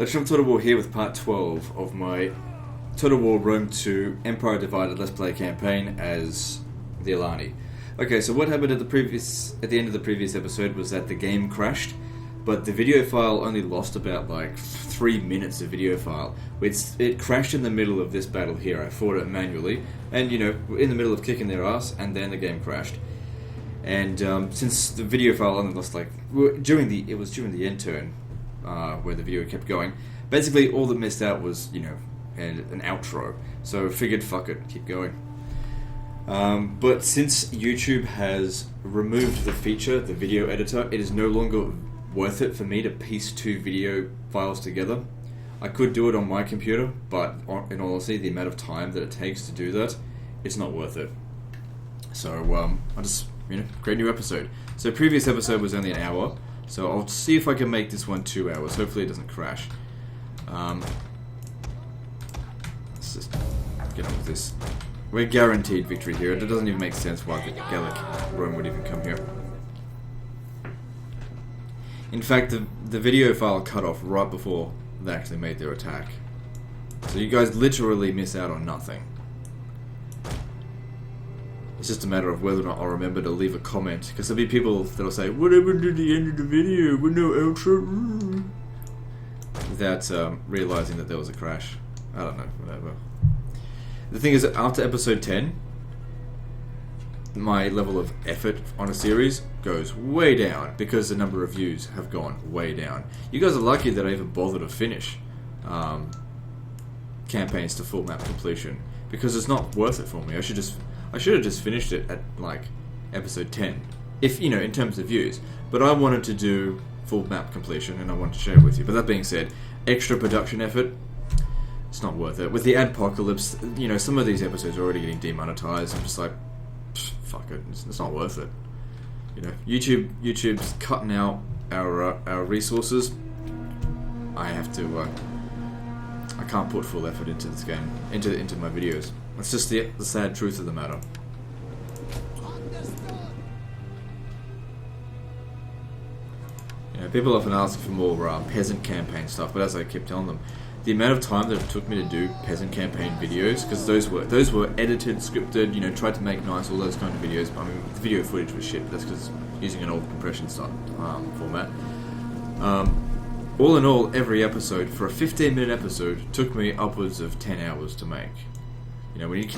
Let's jump Total War here with part 12 of my Total War Rome 2 Empire Divided Let's Play campaign as the Alani. Okay, so what happened at the end of the previous episode was that the game crashed, but the video file only lost about like 3 minutes of video file. It crashed in the middle of this battle here. I fought it manually, and in the middle of kicking their ass, and then the game crashed. And since the video file only lost during the end turn, where the video kept going, basically all that missed out was an outro. So I figured, fuck it, keep going. But since YouTube has removed the feature, the video editor, it is no longer worth it for me to piece 2 video files together. I could do it on my computer, but in all honesty, the amount of time that it takes to do that, it's not worth it. So I'll just create a new episode. So previous episode was only an hour, so I'll see if I can make this one 2 hours. Hopefully it doesn't crash. Let's just get on with this. We're guaranteed victory here. It doesn't even make sense why the Gallic Rome would even come here. In fact, the video file cut off right before they actually made their attack. So you guys literally miss out on nothing. It's just a matter of whether or not I'll remember to leave a comment, because there'll be people that'll say, "What happened to the end of the video with no outro?" Without realizing that there was a crash. I don't know, whatever. The thing is, after episode 10, my level of effort on a series goes way down because the number of views have gone way down. You guys are lucky that I even bother to finish campaigns to full map completion, because it's not worth it for me. I should have just finished it at like episode 10, if in terms of views. But I wanted to do full map completion, and I wanted to share it with you. But that being said, extra production effort, it's not worth it. With the adpocalypse, some of these episodes are already getting demonetized. I'm just like, fuck it, it's not worth it. YouTube's cutting out our resources. I have to. I can't put full effort into this game, into my videos. That's just the sad truth of the matter. People often ask for more peasant campaign stuff, but as I keep telling them, the amount of time that it took me to do peasant campaign videos, because those were edited, scripted, tried to make nice, all those kind of videos. I mean, the video footage was shit, but that's because using an old compression format. All in all, every episode, for a 15-minute episode, took me upwards of 10 hours to make. When you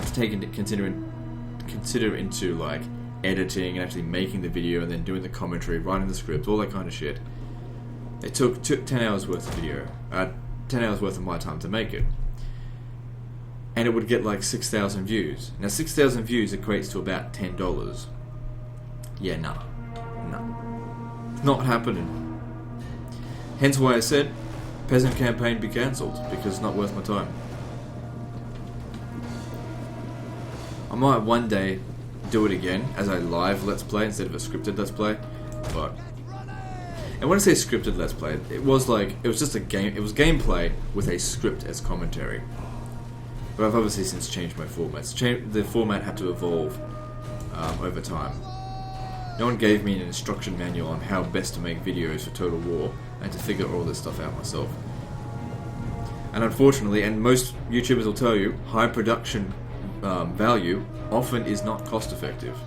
consider into like editing and actually making the video and then doing the commentary, writing the script, all that kind of shit, it took 10 hours worth of video, 10 hours worth of my time to make it. And it would get like 6,000 views. Now 6,000 views equates to about $10. Yeah, no. It's not happening. Hence why I said, peasant campaign be cancelled, because it's not worth my time. I might one day do it again as a live Let's Play instead of a scripted Let's Play, but... And when I say scripted Let's Play, it was just a game, it was gameplay with a script as commentary. But I've obviously since changed my formats. The format had to evolve over time. No one gave me an instruction manual on how best to make videos for Total War, and to figure all this stuff out myself. And unfortunately, and most YouTubers will tell you, high production value often is not cost effective.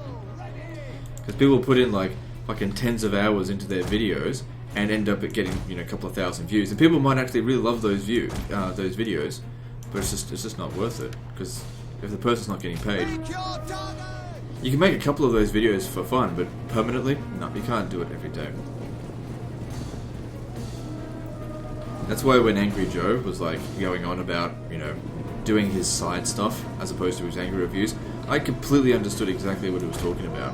Because people put in like fucking tens of hours into their videos and end up at getting a couple of thousand views, and people might actually really love those videos, but it's just not worth it, because if the person's not getting paid, you can make a couple of those videos for fun, but permanently, no, you can't do it every day. That's why when Angry Joe was like going on about doing his side stuff as opposed to his angry reviews, I completely understood exactly what he was talking about.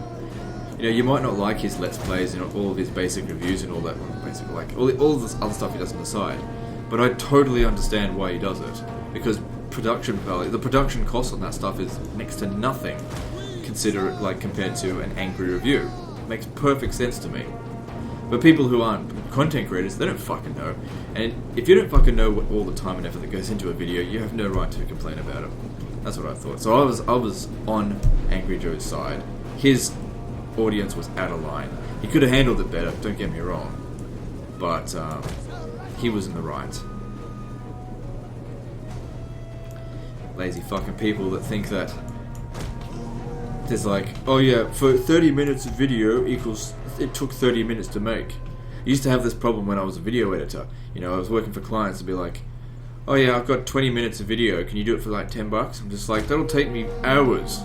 You might not like his Let's Plays, all of his basic reviews and all that, all this other stuff he does on the side, but I totally understand why he does it, because production value, the production cost on that stuff is next to nothing, compared to an angry review. It makes perfect sense to me. But people who aren't content creators, they don't fucking know. And if you don't fucking know all the time and effort that goes into a video, you have no right to complain about it. That's what I thought. So I was on Angry Joe's side. His audience was out of line. He could have handled it better, don't get me wrong. But he was in the right. Lazy fucking people that think that there's like, oh yeah, for 30 minutes of video equals, it took 30 minutes to make. I used to have this problem when I was a video editor. You know, I was working for clients and be like, oh yeah, I've got 20 minutes of video, can you do it for like $10? I'm just like, that'll take me hours.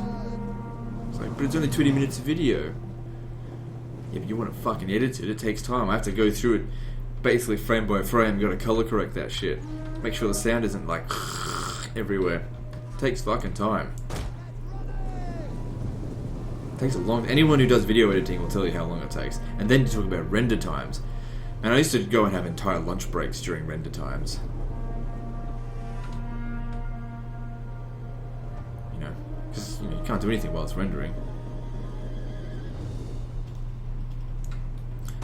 It's like, but it's only 20 minutes of video. Yeah, but you want to fucking edit it, it takes time. I have to go through it basically frame by frame, gotta color correct that shit. Make sure the sound isn't like everywhere. It takes fucking time. It takes a long... Anyone who does video editing will tell you how long it takes. And then you talk about render times. And I used to go and have entire lunch breaks during render times. You know, because you can't do anything while it's rendering.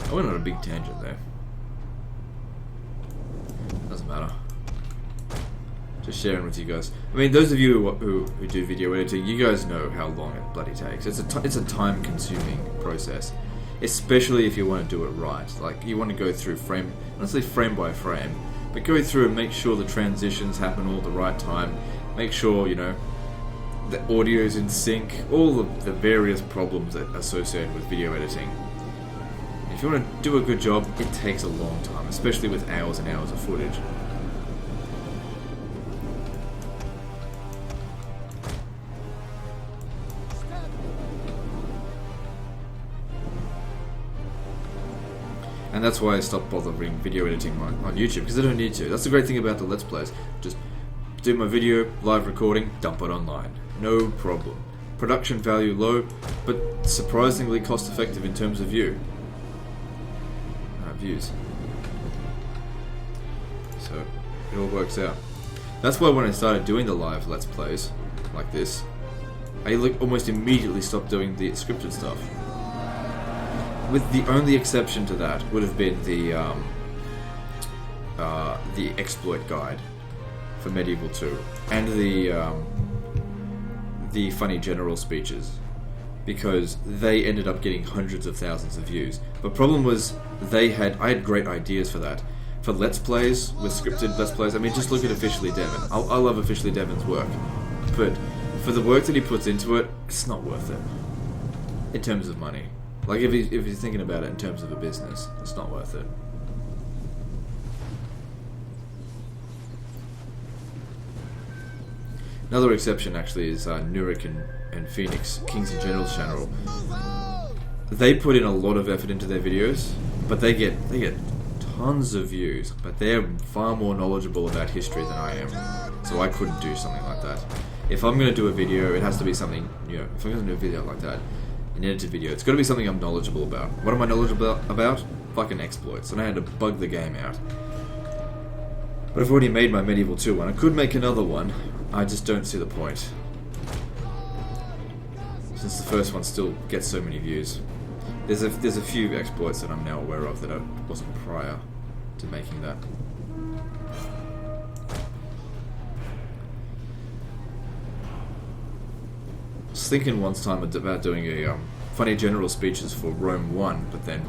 I went on a big tangent there. Doesn't matter. Just sharing with you guys. I mean, those of you who do video editing, you guys know how long it bloody takes. It's a time-consuming process, especially if you want to do it right. Like, you want to go through honestly frame by frame, but go through and make sure the transitions happen all at the right time. Make sure, you know, the audio's in sync, all of the various problems that are associated with video editing. If you want to do a good job, it takes a long time, especially with hours and hours of footage. And that's why I stopped bothering video editing on YouTube, because I don't need to. That's the great thing about the Let's Plays. Just do my video, live recording, dump it online. No problem. Production value low, but surprisingly cost effective in terms of views. So it all works out. That's why when I started doing the live Let's Plays like this, I almost immediately stopped doing the scripted stuff. With the only exception to that would have been the exploit guide for Medieval 2 and the funny general speeches, because they ended up getting hundreds of thousands of views. But problem was I had great ideas for that. For Let's Plays, with scripted Let's Plays, I mean, just look at Officially Devon. I love Officially Devon's work, but for the work that he puts into it, it's not worth it in terms of money. Like, if you're thinking about it in terms of a business, it's not worth it. Another exception, actually, is Nurik and Phoenix, Kings and Generals channel. They put in a lot of effort into their videos, but they get tons of views, but they're far more knowledgeable about history than I am. So I couldn't do something like that. If I'm going to do a video, it has to be something, you know, if I'm going to do a video like that, an edited video, it's got to be something I'm knowledgeable about. What am I knowledgeable about? Fucking exploits. And I had to bug the game out. But I've already made my Medieval 2 one. I could make another one. I just don't see the point, since the first one still gets so many views. There's a few exploits that I'm now aware of that I wasn't prior to making that. I was thinking once time about doing a funny general speeches for Rome 1, but then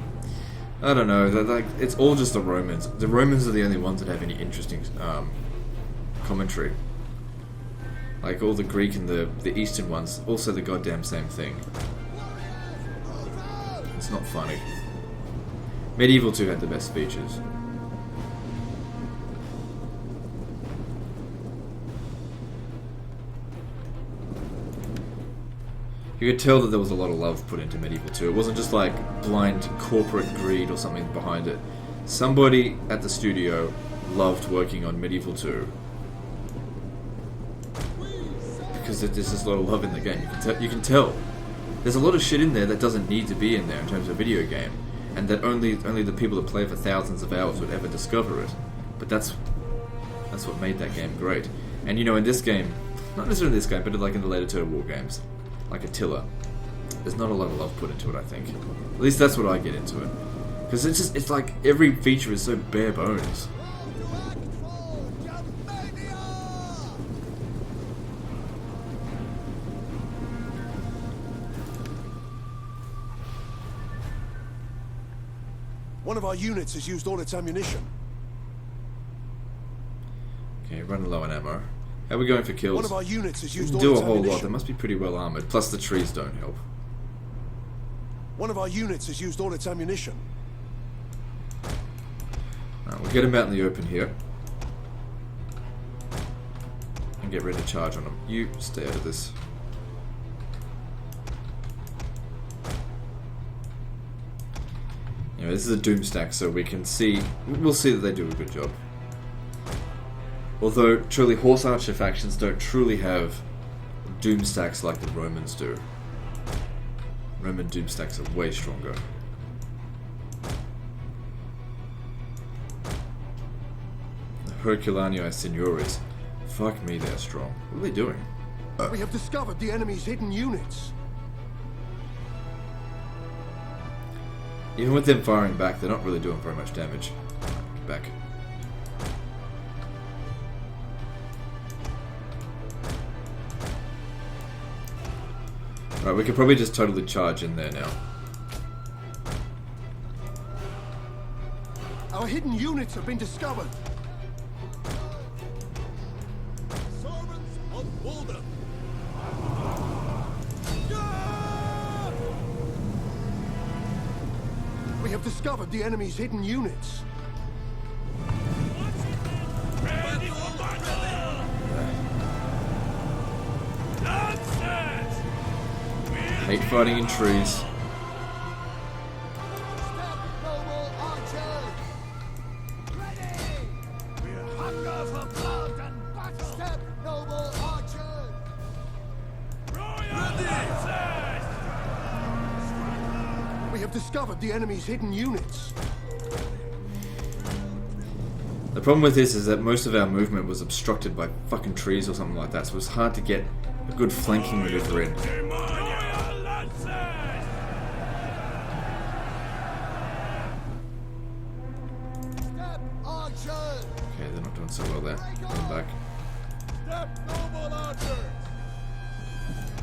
I don't know. Like, it's all just the Romans. The Romans are the only ones that have any interesting commentary. Like, all the Greek and the Eastern ones, also the goddamn same thing. It's not funny. Medieval 2 had the best speeches. You could tell that there was a lot of love put into Medieval 2. It wasn't just like blind corporate greed or something behind it. Somebody at the studio loved working on Medieval 2. Because there's just a lot of love in the game. You can tell. There's a lot of shit in there that doesn't need to be in there in terms of video game, and that only the people that play for thousands of hours would ever discover it. But that's what made that game great. And you know, in this game, not necessarily in this game, but like in the later Total War games, like Attila, there's not a lot of love put into it, I think. At least that's what I get into it. Because it's like every feature is so bare bones. One of our units has used all its ammunition. Okay, running low on ammo. How are we going for kills? One of our units has used all Do its a whole lot. ammunition. They must be pretty well armored. Plus the trees don't help. One of our units has used all its ammunition. Alright, we'll get them out in the open here. And get ready to charge on them. You stay out of this. You know, this is a doom stack, so we can see... We'll see that they do a good job. Although, truly, horse archer factions don't truly have doom stacks like the Romans do. Roman doom stacks are way stronger. The Herculani Signores. Fuck me, they're strong. What are they doing? We have discovered the enemy's hidden units. Even with them firing back, they're not really doing very much damage. Get back. Right, we could probably just totally charge in there now. Our hidden units have been discovered. Servants of Walden. We have discovered the enemy's hidden units. Ready for battle! Nonsense! Hate fighting in trees. Step, noble archers! Ready! We hunger for blood and battle! Step, noble archers! We have discovered the enemy's hidden units. The problem with this is that most of our movement was obstructed by fucking trees or something like that, so it was hard to get a good flanking maneuver in. Step, archers! Okay, they're not doing so well there. Coming back. Step, noble archers!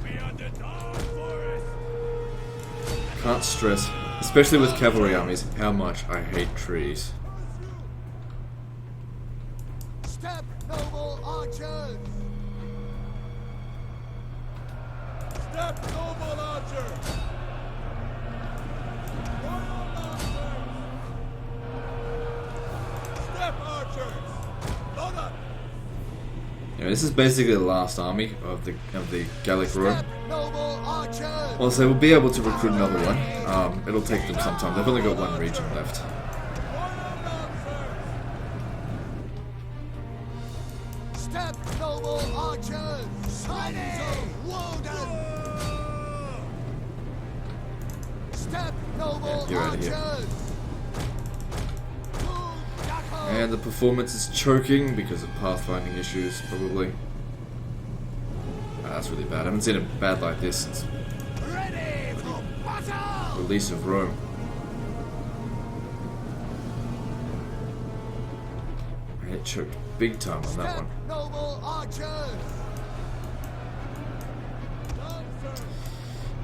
We are the dark forest! Can't stress, especially with cavalry armies, how much I hate trees. Step, noble archers! Step, noble archers! Royal lancers! Step, archers! Load up! You know, this is basically the last army of the Gallic Rome. Step, noble archers! Well, so we'll be able to recruit another one. It'll take them some time. They've only got one region left. Step, noble archers! Ready! Woden! Step, noble You're out of here. archers! And the performance is choking because of pathfinding issues, probably. That's really bad. I haven't seen it bad like this since Ready for battle! release of Rome. I get choked big time on that Step, one. noble archers!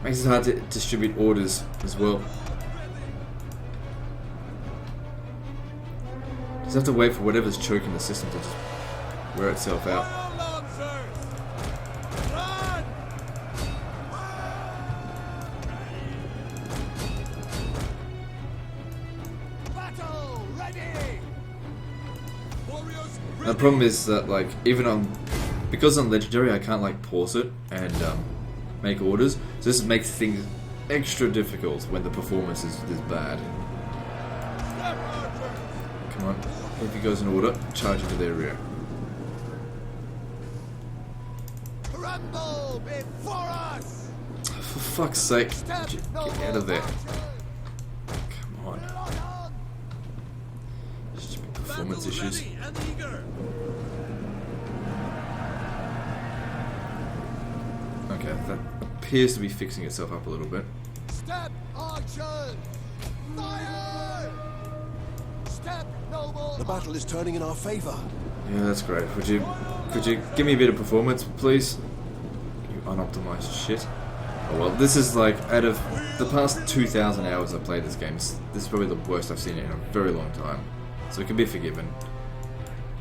Makes it hard to distribute orders as well. Just have to wait for whatever's choking the system to just wear itself out. Battle ready! The problem is that, like, because on Legendary I can't, like, pause it and make orders, so this makes things extra difficult when the performance is bad. Come on, if he goes in order, charge into their rear. Crumble before us! For fuck's sake, Step, get noble out of there. archers! Come on. Lock on! Stupid performance issues. Okay, that appears to be fixing itself up a little bit. Step, archers! Fire! Step, noble. The battle is turning in our favor. Yeah, that's great. Could you give me a bit of performance, please? You unoptimized shit. Oh well, this is like, out of the past 2,000 hours I've played this game, this is probably the worst I've seen it in a very long time. So it can be forgiven.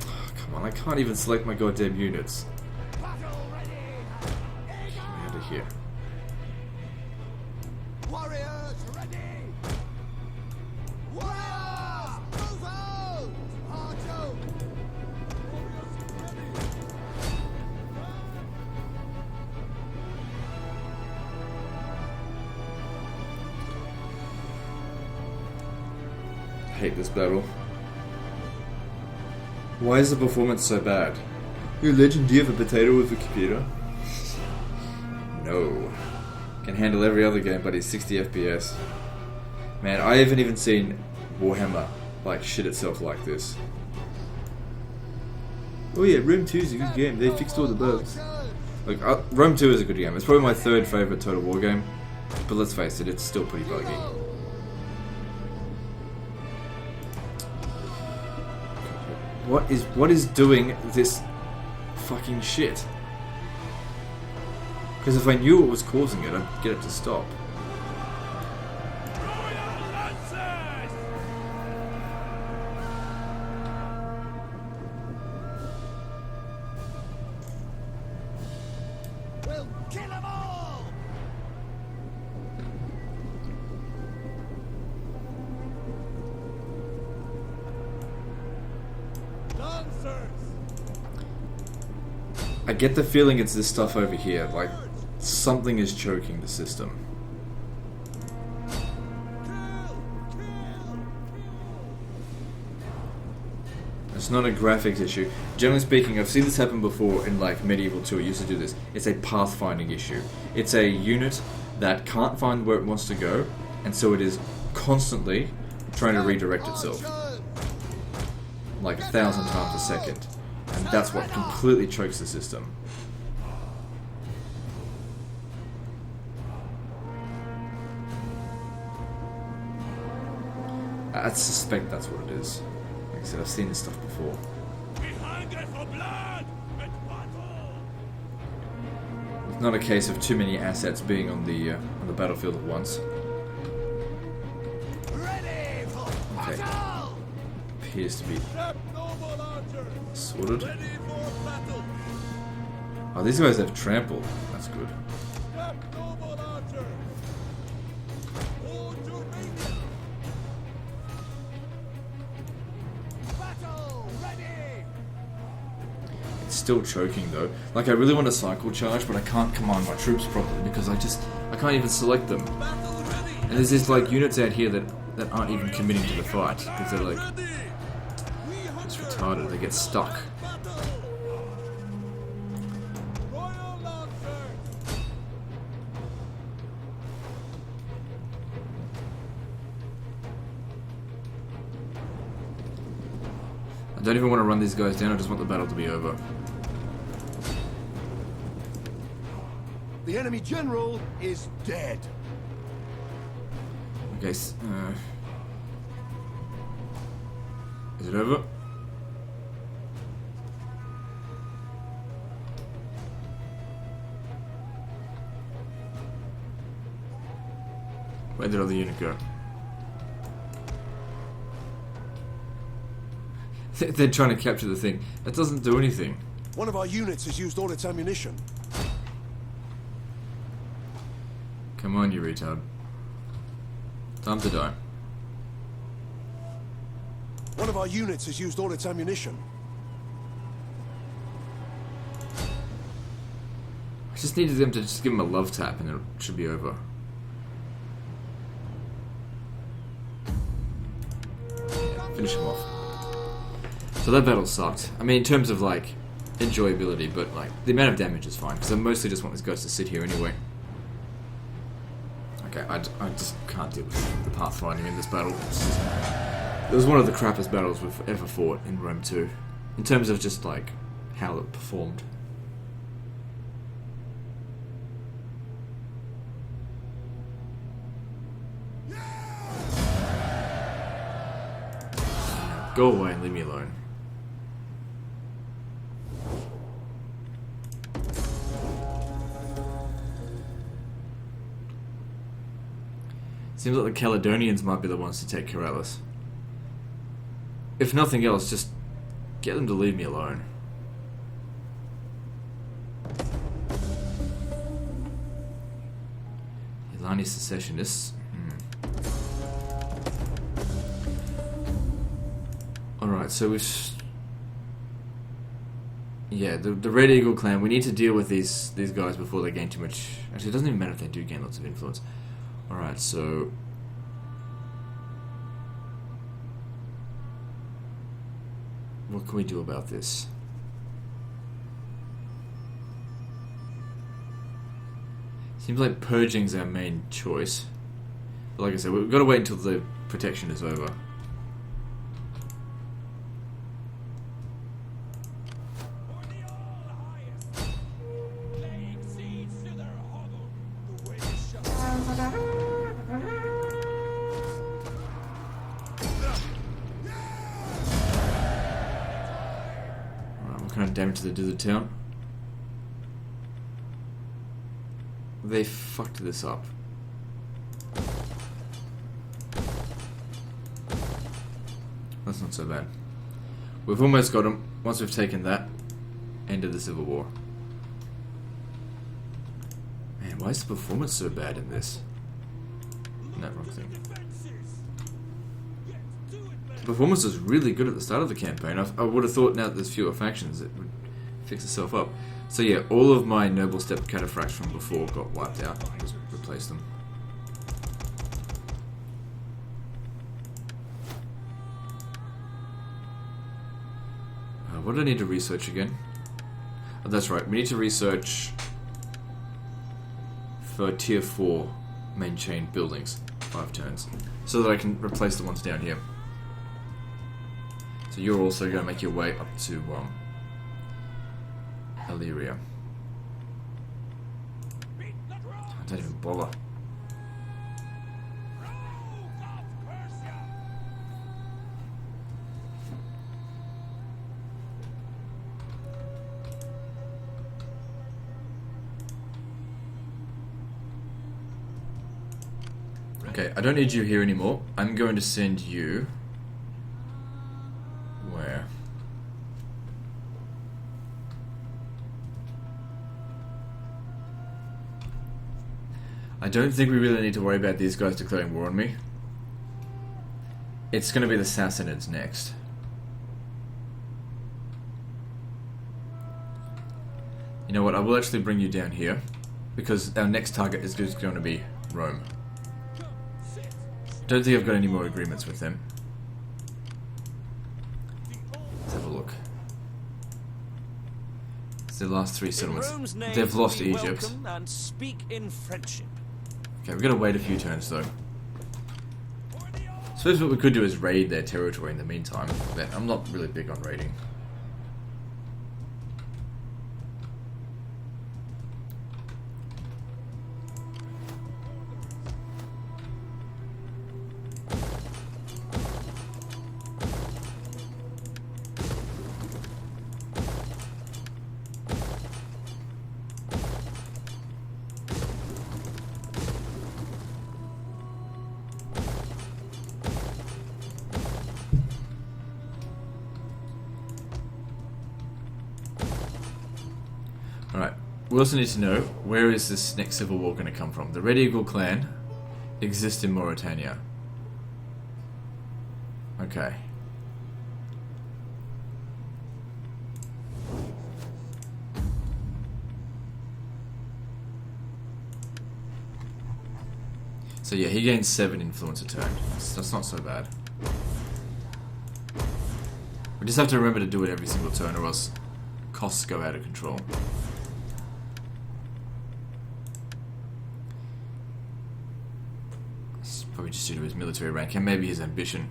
Oh, come on, I can't even select my goddamn units. here. Warriors ready! Warriors! Move out! Archer! I hate this battle. Why is the performance so bad? You're a legend, do you have a potato with a computer? No. Can handle every other game, but he's 60 FPS. Man, I haven't even seen Warhammer like shit itself like this. Oh yeah, Rome 2 is a good game. They fixed all the bugs. Like, Rome 2 is a good game. It's probably my third favorite Total War game. But let's face it, it's still pretty buggy. What is doing this fucking shit? Because if I knew what was causing it, I'd get it to stop. Royal Lancers! We'll kill them all! Lancers! I get the feeling it's this stuff over here, like something is choking the system. It's not a graphics issue. Generally speaking, I've seen this happen before in like Medieval 2, it used to do this. It's a pathfinding issue. It's a unit that can't find where it wants to go, and so it is constantly trying to redirect itself. Like 1,000 times a second. And that's what completely chokes the system. I suspect that's what it is. Like I said, I've seen this stuff before. We hunger for blood and battle! It's not a case of too many assets being on the battlefield at once. Ready for Okay. battle! Appears to be Step noble archers! sorted. Ready for battle! Oh, these guys have trample. That's good. Step noble archers! Hold to Mania! Battle ready! It's still choking though. Like I really want to cycle charge, but I can't command my troops properly because I can't even select them. Battle ready! And there's these like units out here that aren't even committing to the fight because they're like Ready! We just hunger retarded. They get stuck. battle! Royal Lancers! I don't even want to run these guys down. I just want the battle to be over. The enemy general is dead. Okay. Is it over? Where did the other unit go? They're trying to capture the thing. That doesn't do anything. One of our units has used all its ammunition. Come on, you retard. Time to die. One of our units has used all its ammunition. I just needed them to just give him a love tap and it should be over. Yeah, finish him off. So that battle sucked. I mean, in terms of like enjoyability, but like the amount of damage is fine because I mostly just want these guys to sit here anyway. Okay, I just can't deal with the pathfinding in this battle. It was one of the crappiest battles we've ever fought in Rome 2, in terms of just like how it performed. Go away and leave me alone. Seems like the Caledonians might be the ones to take Corellis. If nothing else, just get them to leave me alone. Alani secessionists. Alright, so we've... Yeah, the Red Eagle clan, we need to deal with these guys before they gain too much... Actually, it doesn't even matter if they do gain lots of influence. Alright, so... What can we do about this? Seems like purging's our main choice. But like I said, we've got to wait until the protection is over. Alright, what kind of damage did they do to the town? They fucked this up. That's not so bad. We've almost got them. Once we've taken that, end of the Civil War. Man, why is the performance so bad in this? No, wrong thing. The performance was really good at the start of the campaign. I would have thought now that there's fewer factions it would fix itself up. So yeah, all of my noble step cataphracts from before got wiped out. Just replaced them. What do I need to research again? Oh, that's right, we need to research for tier 4 main chain buildings, 5 turns, so that I can replace the ones down here. So you're also going to make your way up to Illyria. I don't even bother. Okay, I don't need you here anymore. I'm going to send you... Where? I don't think we really need to worry about these guys declaring war on me. It's going to be the Sassanids next. You know what, I will actually bring you down here, because our next target is just going to be Rome. Don't think I've got any more agreements with them. Let's have a look. It's their last 3 settlements. They've lost Egypt. And speak in friendship. Okay, we've got to wait a few turns though. I suppose what we could do is raid their territory in the meantime, but I'm not really big on raiding. Alright, we also need to know, where is this next civil war going to come from? The Red Eagle clan exists in Mauritania. Okay. So yeah, he gains 7 influence a turn. That's not so bad. We just have to remember to do it every single turn or else costs go out of control. Probably just due to his military rank and maybe his ambition.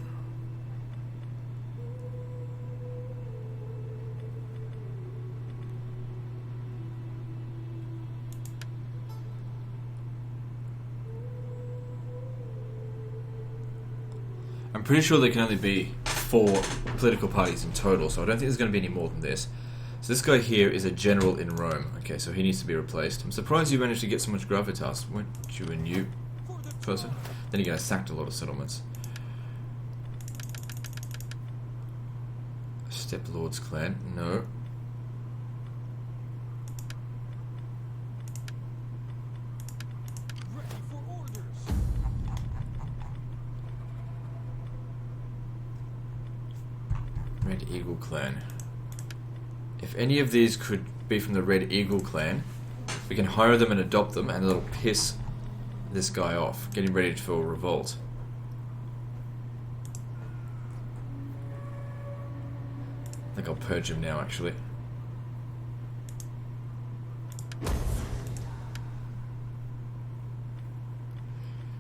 I'm pretty sure there can only be 4 political parties in total, so I don't think there's going to be any more than this. So this guy here is a general in Rome. Okay, so he needs to be replaced. I'm surprised you managed to get so much gravitas. Weren't you a new person? Then again, I sacked a lot of settlements. Step Lord's clan, no. clan. If any of these could be from the Red Eagle clan, we can hire them and adopt them, and it'll piss this guy off, getting ready for a revolt. I think I'll purge him now, actually.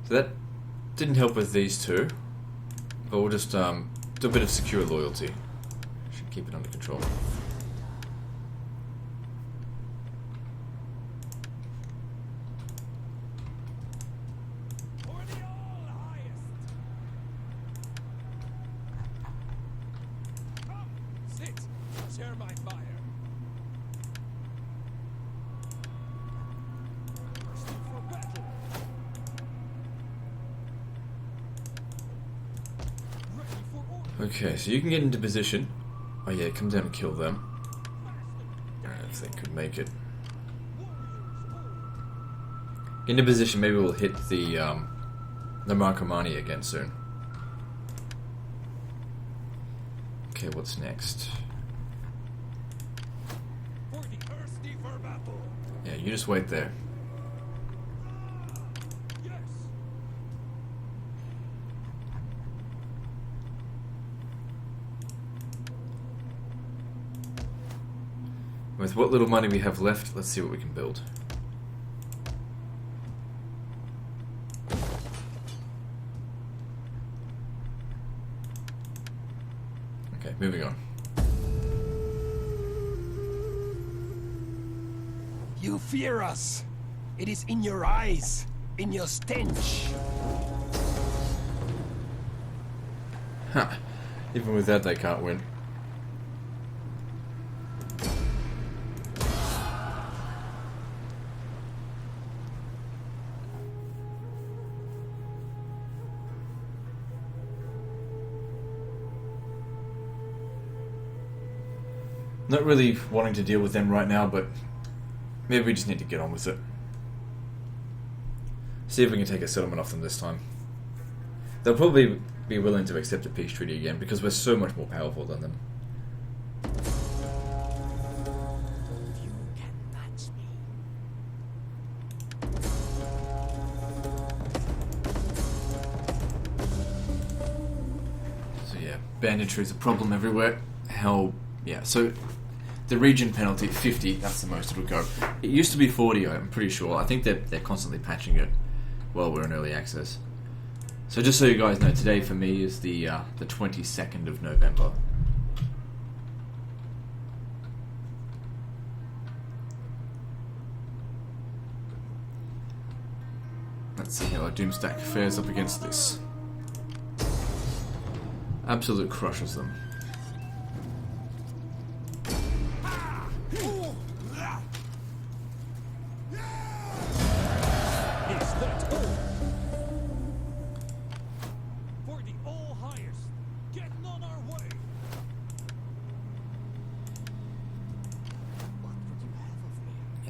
So that didn't help with these two, but we'll just do a bit of secure loyalty. Should keep it under control. Okay, so you can get into position. Oh yeah, come down and kill them. If they could make it. Into position, maybe we'll hit the Marcomanni again soon. Okay, what's next? Yeah, you just wait there. With what little money we have left, let's see what we can build. Okay, moving on. You fear us. It is in your eyes, in your stench. Ha! Even with that, they can't win. Not really wanting to deal with them right now, but maybe we just need to get on with it. See if we can take a settlement off them this time. They'll probably be willing to accept a peace treaty again because we're so much more powerful than them. You can match me. So yeah, banditry is a problem everywhere. Hell, yeah, so the region penalty, 50, that's the most it'll go. It used to be 40, I'm pretty sure. I think they're constantly patching it while we're in early access. So just so you guys know, today for me is the 22nd of November. Let's see how our Doomstack fares up against this. Absolute crushes them.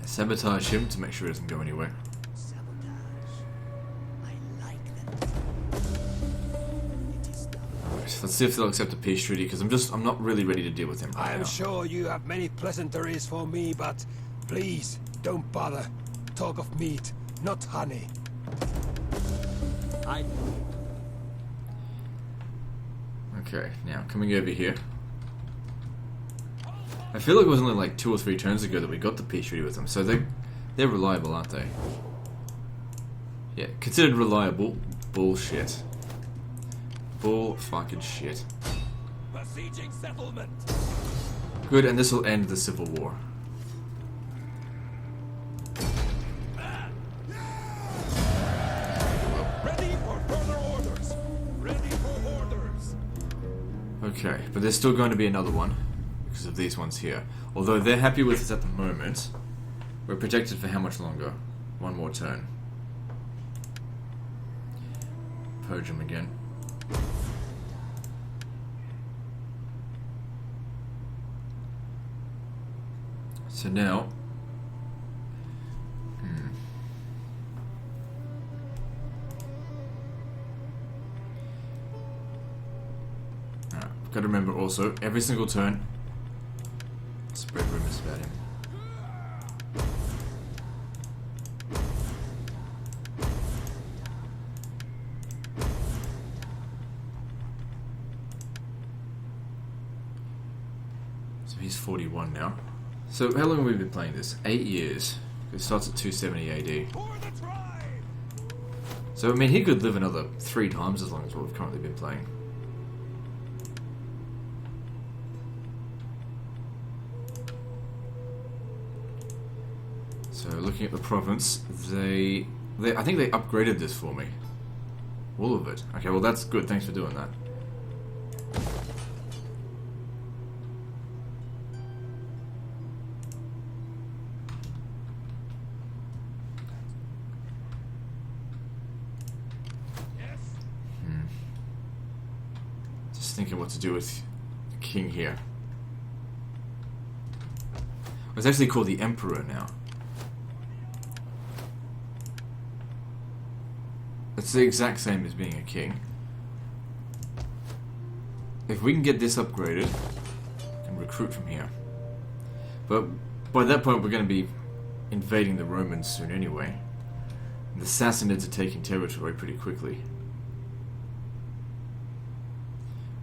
Sabotage him to make sure he doesn't go anywhere. Sabotage. I like them. It is done. Right, let's see if they'll accept a peace treaty, because I'm not really ready to deal with him right now. I'm sure you have many pleasantries for me, but please don't bother. Talk of meat, not honey. Okay, now coming over here. I feel like it was only like 2 or 3 turns ago that we got the peace treaty with them, so they're reliable, aren't they? Yeah, considered reliable. Bullshit. Bull fucking shit. Besieging settlement. Good, and this will end the civil war. Ready for further orders. Ready for orders. Okay, but there's still going to be another one because of these ones here. Although they're happy with us at the moment, we're protected for how much longer? 1 more turn. Purge them again. So now, gotta remember also, every single turn, spread rumors about him. So he's 41 now. So how long have we been playing this? 8 years. It starts at 270 AD. So I mean, he could live another 3 times as long as what we've currently been playing. So looking at the province, I think they upgraded this for me. All of it. Okay, well that's good. Thanks for doing that. Just thinking what to do with the king here. It's actually called the Emperor now. It's the exact same as being a king. If we can get this upgraded and recruit from here. But by that point we're going to be invading the Romans soon anyway. And the Sassanids are taking territory pretty quickly.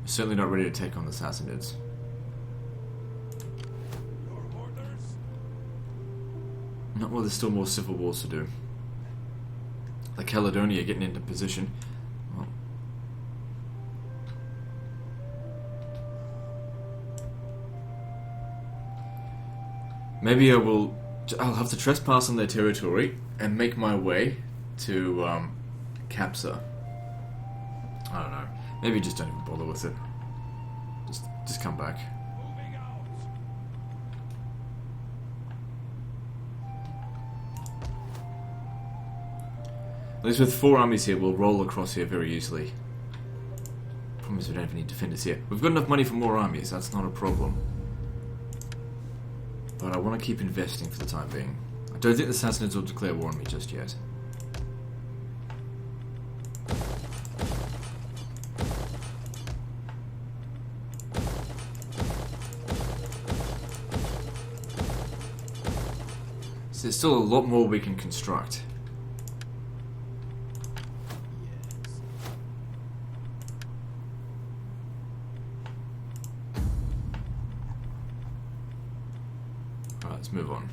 We're certainly not ready to take on the Sassanids. Not while there's still more civil wars to do. Like Caledonia getting into position. Well, maybe I'll have to trespass on their territory and make my way to Capsa. I don't know. Maybe just don't even bother with it. Just come back. At least with 4 armies here, we'll roll across here very easily. Problem is we don't have any defenders here. We've got enough money for more armies, that's not a problem. But I want to keep investing for the time being. I don't think the Sassanids will declare war on me just yet. So there's still a lot more we can construct. Let's move on.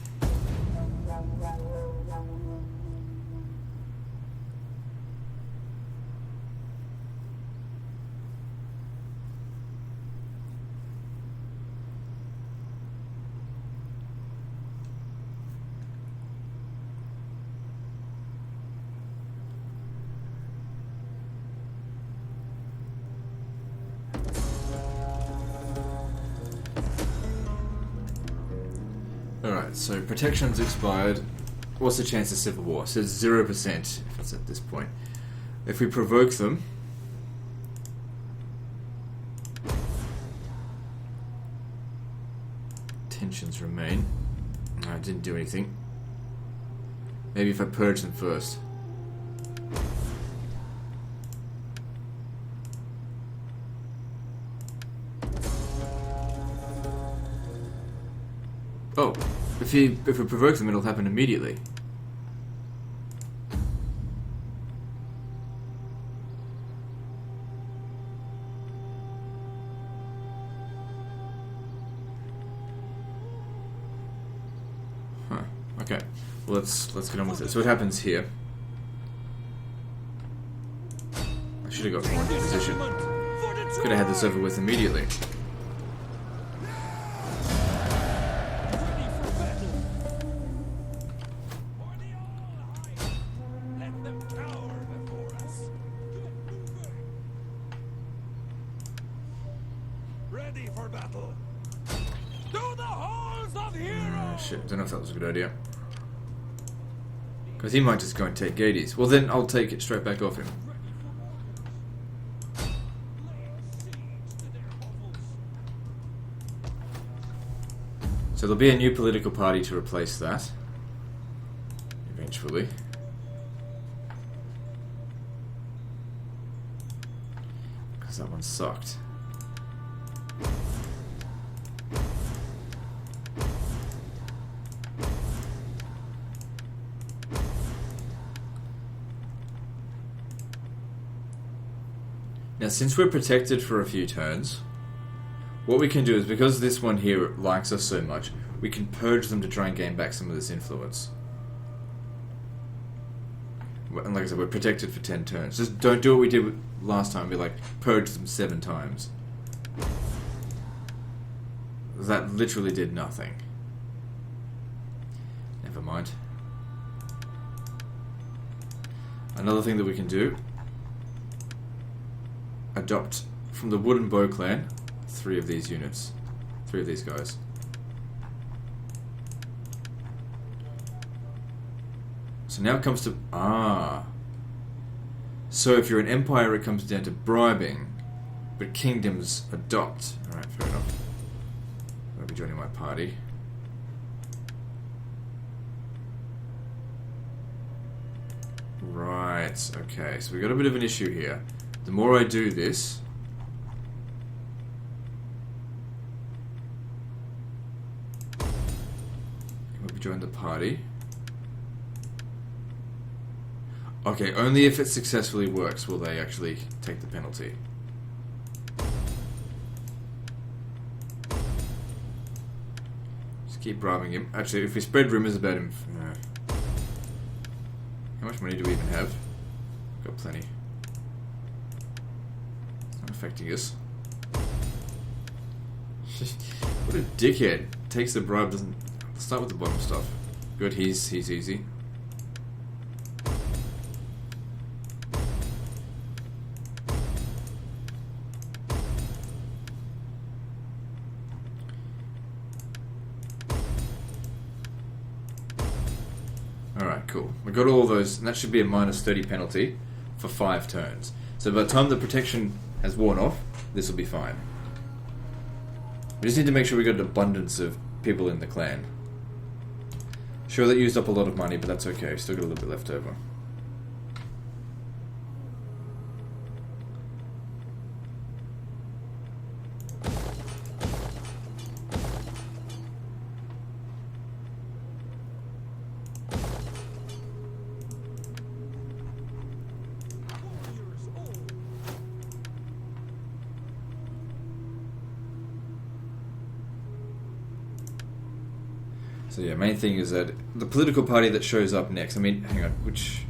Alright, so protection's expired. What's the chance of civil war? It says 0% if it's at this point. If we provoke them, tensions remain. No, I didn't do anything. Maybe if I purge them first. Oh, if we provoke them, it'll happen immediately. Huh. Okay. Well, let's get on with it. So what happens here? I should have got more into position. Could have had this over with immediately. Shit, don't know if that was a good idea. Because he might just go and take Gades. Well then, I'll take it straight back off him. So there'll be a new political party to replace that. Eventually. Because that one sucked. Now, since we're protected for a few turns, what we can do is, because this one here likes us so much, we can purge them to try and gain back some of this influence. And like I said, we're protected for 10 turns. Just don't do what we did last time. We like purge them 7 times. That literally did nothing. Never mind. Another thing that we can do: adopt from the Wooden Bow clan 3 of these units, 3 of these guys. So now it comes to... So if you're an empire, it comes down to bribing, but kingdoms adopt. Alright, fair enough. I'll be joining my party. Right, okay, so we got a bit of an issue here. The more I do this... I'll be joining the party. Okay, only if it successfully works will they actually take the penalty. Just keep bribing him. Actually, if we spread rumors about him... How much money do we even have? Got plenty. It's not affecting us. What a dickhead. Takes the bribe, doesn't... Let's start with the bottom stuff. Good, he's easy. Alright, cool. We got all those, and that should be a minus 30 penalty for 5 turns. So by the time the protection has worn off, this will be fine. We just need to make sure we got an abundance of people in the clan. Sure, that used up a lot of money, but that's okay. Still got a little bit left over. So yeah, main thing is that the political party that shows up next, I mean, hang on, which...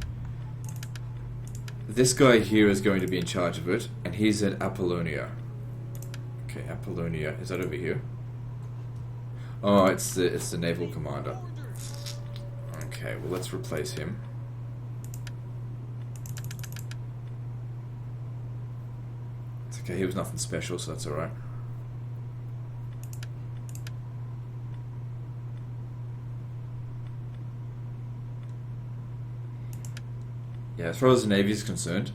This guy here is going to be in charge of it, and he's at Apollonia. Okay, Apollonia, is that over here? Oh, it's the naval commander. Okay, well let's replace him. It's okay, he was nothing special, so that's alright. Yeah, as far as the Navy is concerned,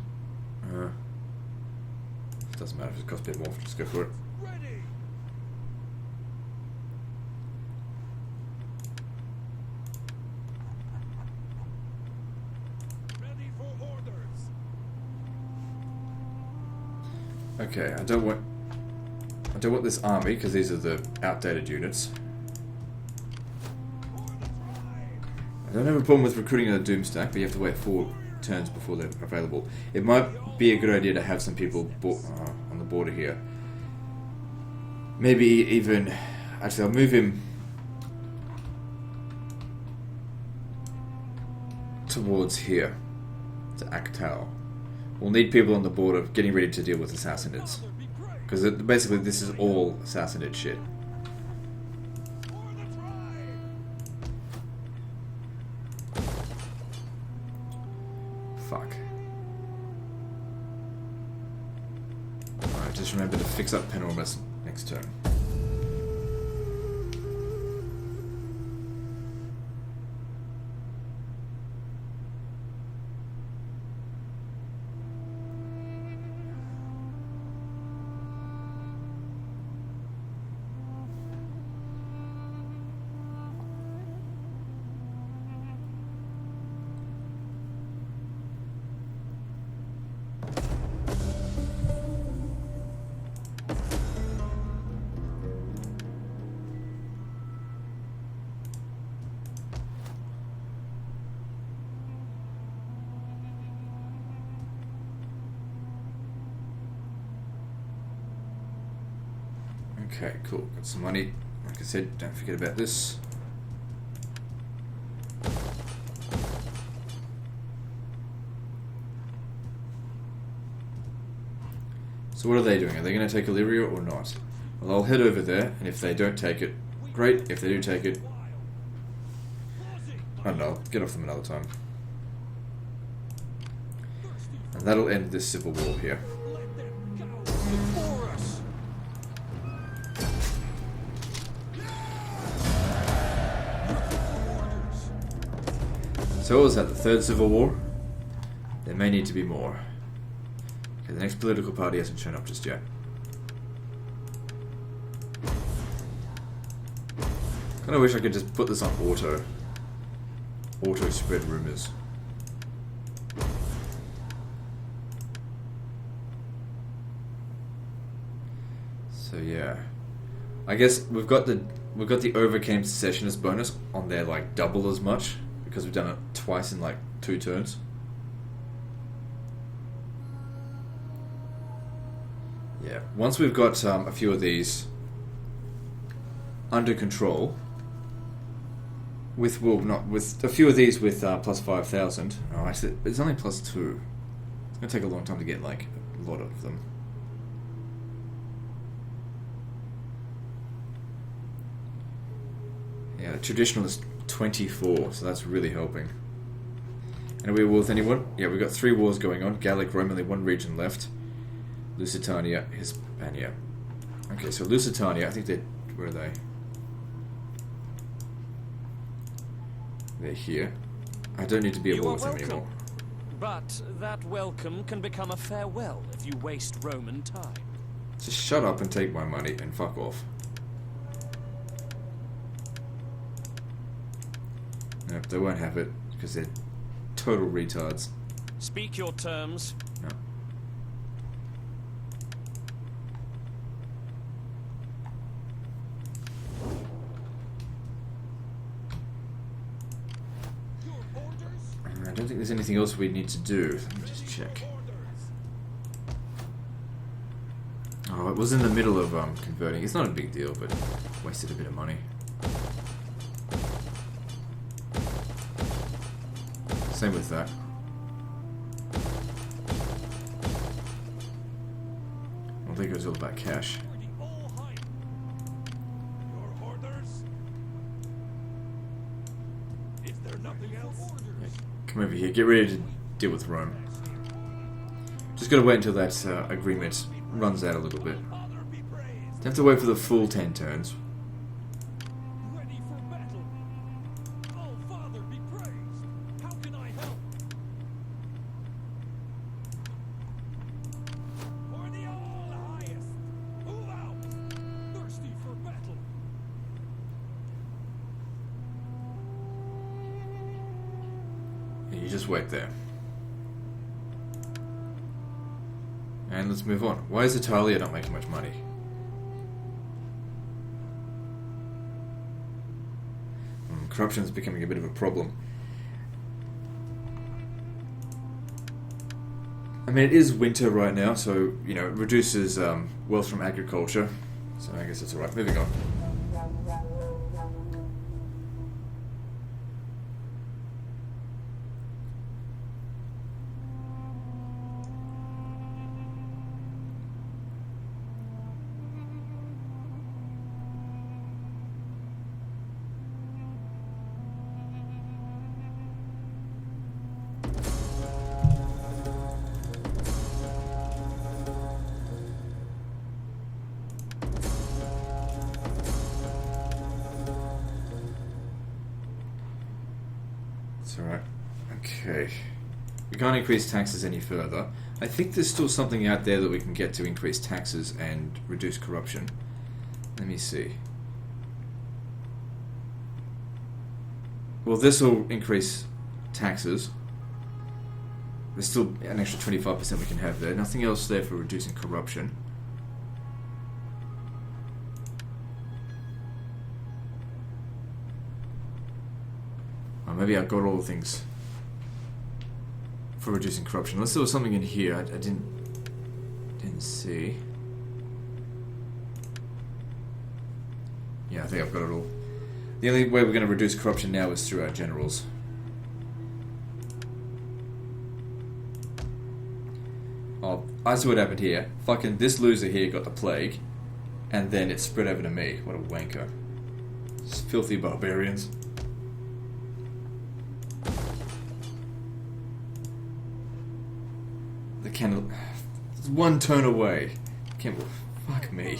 it doesn't matter if it costs a bit more, just go for it. Ready. Ready for orders. Okay, I don't want this army because these are the outdated units. I don't have a problem with recruiting a doom stack, but you have to wait 4 turns before they're available. It might be a good idea to have some people on the border here. Maybe even... Actually, I'll move him towards here, to Aktal. We'll need people on the border getting ready to deal with Assassinids. Because basically this is all Assassinid shit. Fuck. Alright, just remember to fix up Penormus next turn. Okay, cool. Got some money. Like I said, don't forget about this. So what are they doing? Are they going to take Illyria or not? Well, I'll head over there, and if they don't take it, great. If they do take it, I don't know, I'll get off them another time. And that'll end this civil war here. So what was that, the third civil war? There may need to be more. Okay, the next political party hasn't shown up just yet. Kinda wish I could just put this on auto. Auto spread rumors. So yeah. I guess we've got the overcame secessionist bonus on there like double as much because we've done it twice in like 2 turns. Yeah, once we've got a few of these under control, with a few of these with plus 5,000. Oh, I said it's only plus 2. It's gonna take a long time to get like a lot of them. Yeah, the traditional is 24, so that's really helping. And are we at war with anyone? Yeah, we've got 3 wars going on. Gallic, Rome, only 1 region left. Lusitania, Hispania. Okay, so Lusitania, I think they're... Where are they? They're here. I don't need to be at war with them anymore. But that welcome can become a farewell if you waste Roman time. Just shut up and take my money and fuck off. Nope, they won't have it because they're total retards. Speak your terms. No. I don't think there's anything else we need to do. Let me just check. Oh, it was in the middle of converting. It's not a big deal, but wasted a bit of money. Same with that. I think it was all about cash. Yeah, come over here. Get ready to deal with Rome. Just gotta wait until that agreement runs out a little bit. Don't have to wait for the full 10 turns. You just wait there. And let's move on. Why is Italia not making much money? Corruption is becoming a bit of a problem. I mean, it is winter right now, so, you know, it reduces wealth from agriculture. So I guess it's alright. Moving on. Alright. Okay. We can't increase taxes any further. I think there's still something out there that we can get to increase taxes and reduce corruption. Let me see. Well, this will increase taxes. There's still an extra 25% we can have there. Nothing else there for reducing corruption. Maybe I got all the things for reducing corruption. Unless there was something in here I didn't see. I think I've got it all. The only way we're going to reduce corruption now is through our generals. Oh, I see what happened here. Fucking this loser here got the plague, and then it spread over to me. What a wanker. Filthy barbarians. The candle... It's one turn away. Fuck me.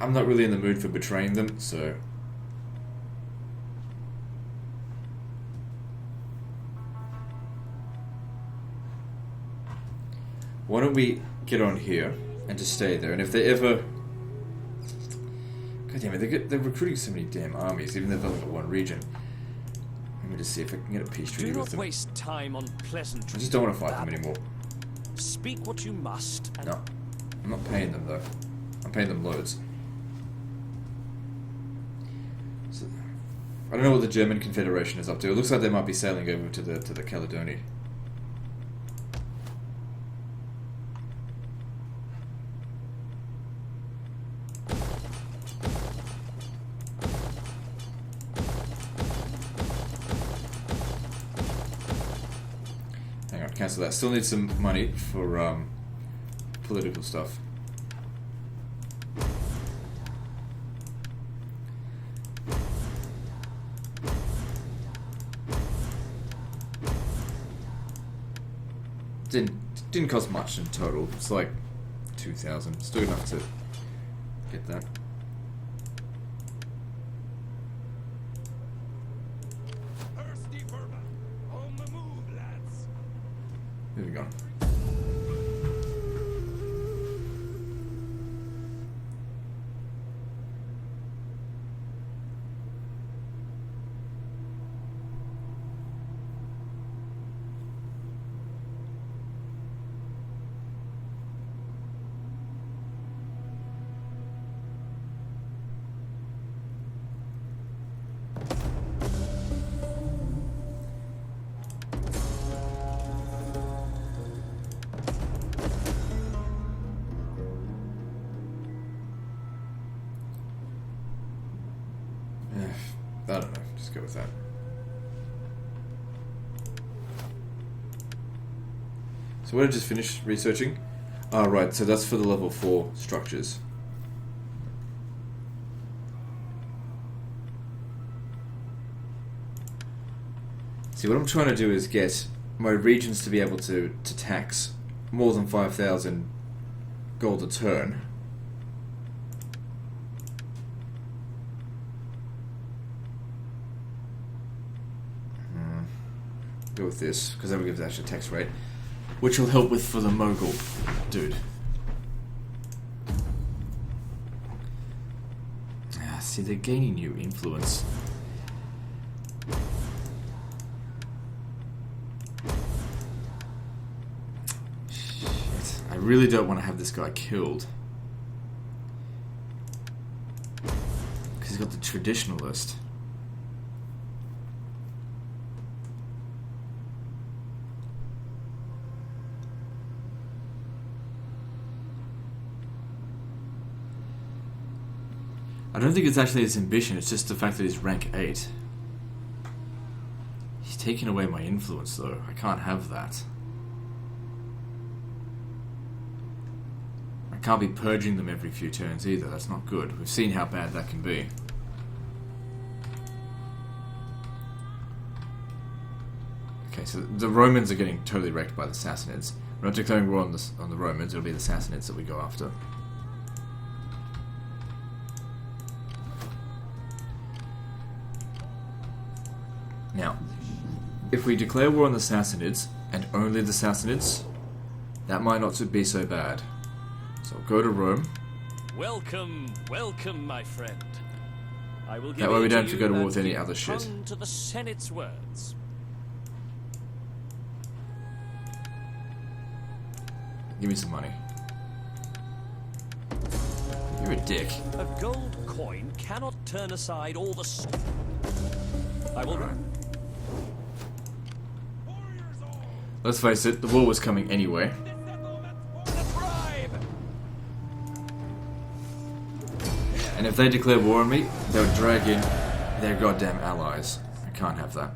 I'm not really in the mood for betraying them, so... Why don't we get on here and just stay there, and if they ever... God damn it, they're recruiting so many damn armies, even though they've only got one region. Let me just see if I can get a peace treaty with them. Do not waste time on pleasantries. I just don't want to fight them anymore. Speak what you must. And no, I'm not paying them though. I'm paying them loads. So, I don't know what the German Confederation is up to. It looks like they might be sailing over to the Caledonia. Hang on, cancel that. Still need some money for political stuff. Didn't cost much in total. It's like 2,000. Still enough to get that. Thirsty vermin. On the move, lads. Moving on. I don't know, just go with that. So what did I just finish researching? Ah, right, so that's for the level 4 structures. See, what I'm trying to do is get my regions to be able to tax more than 5,000 gold a turn. Go with this, because that will give the actual tax rate, which will help with for the Mogul dude. Ah, see, they're gaining new influence. Shit, I really don't want to have this guy killed. Because he's got the traditionalist. I don't think it's actually his ambition, it's just the fact that he's rank 8. He's taking away my influence though, I can't have that. I can't be purging them every few turns either, that's not good. We've seen how bad that can be. Okay, so the Romans are getting totally wrecked by the Sassanids. We're not declaring war on the Romans, it'll be the Sassanids that we go after. Now, if we declare war on the Sassanids, and only the Sassanids, that might not be so bad. So I'll go to Rome. Welcome, welcome, my friend. I will give That way we in don't have to go to war you with and any you other shit. come to the Senate's words. Give me some money. You're a dick. A gold coin cannot turn aside all the... I will... Right. Let's face it, the war was coming anyway. And if they declare war on me, they'll drag in their goddamn allies. I can't have that.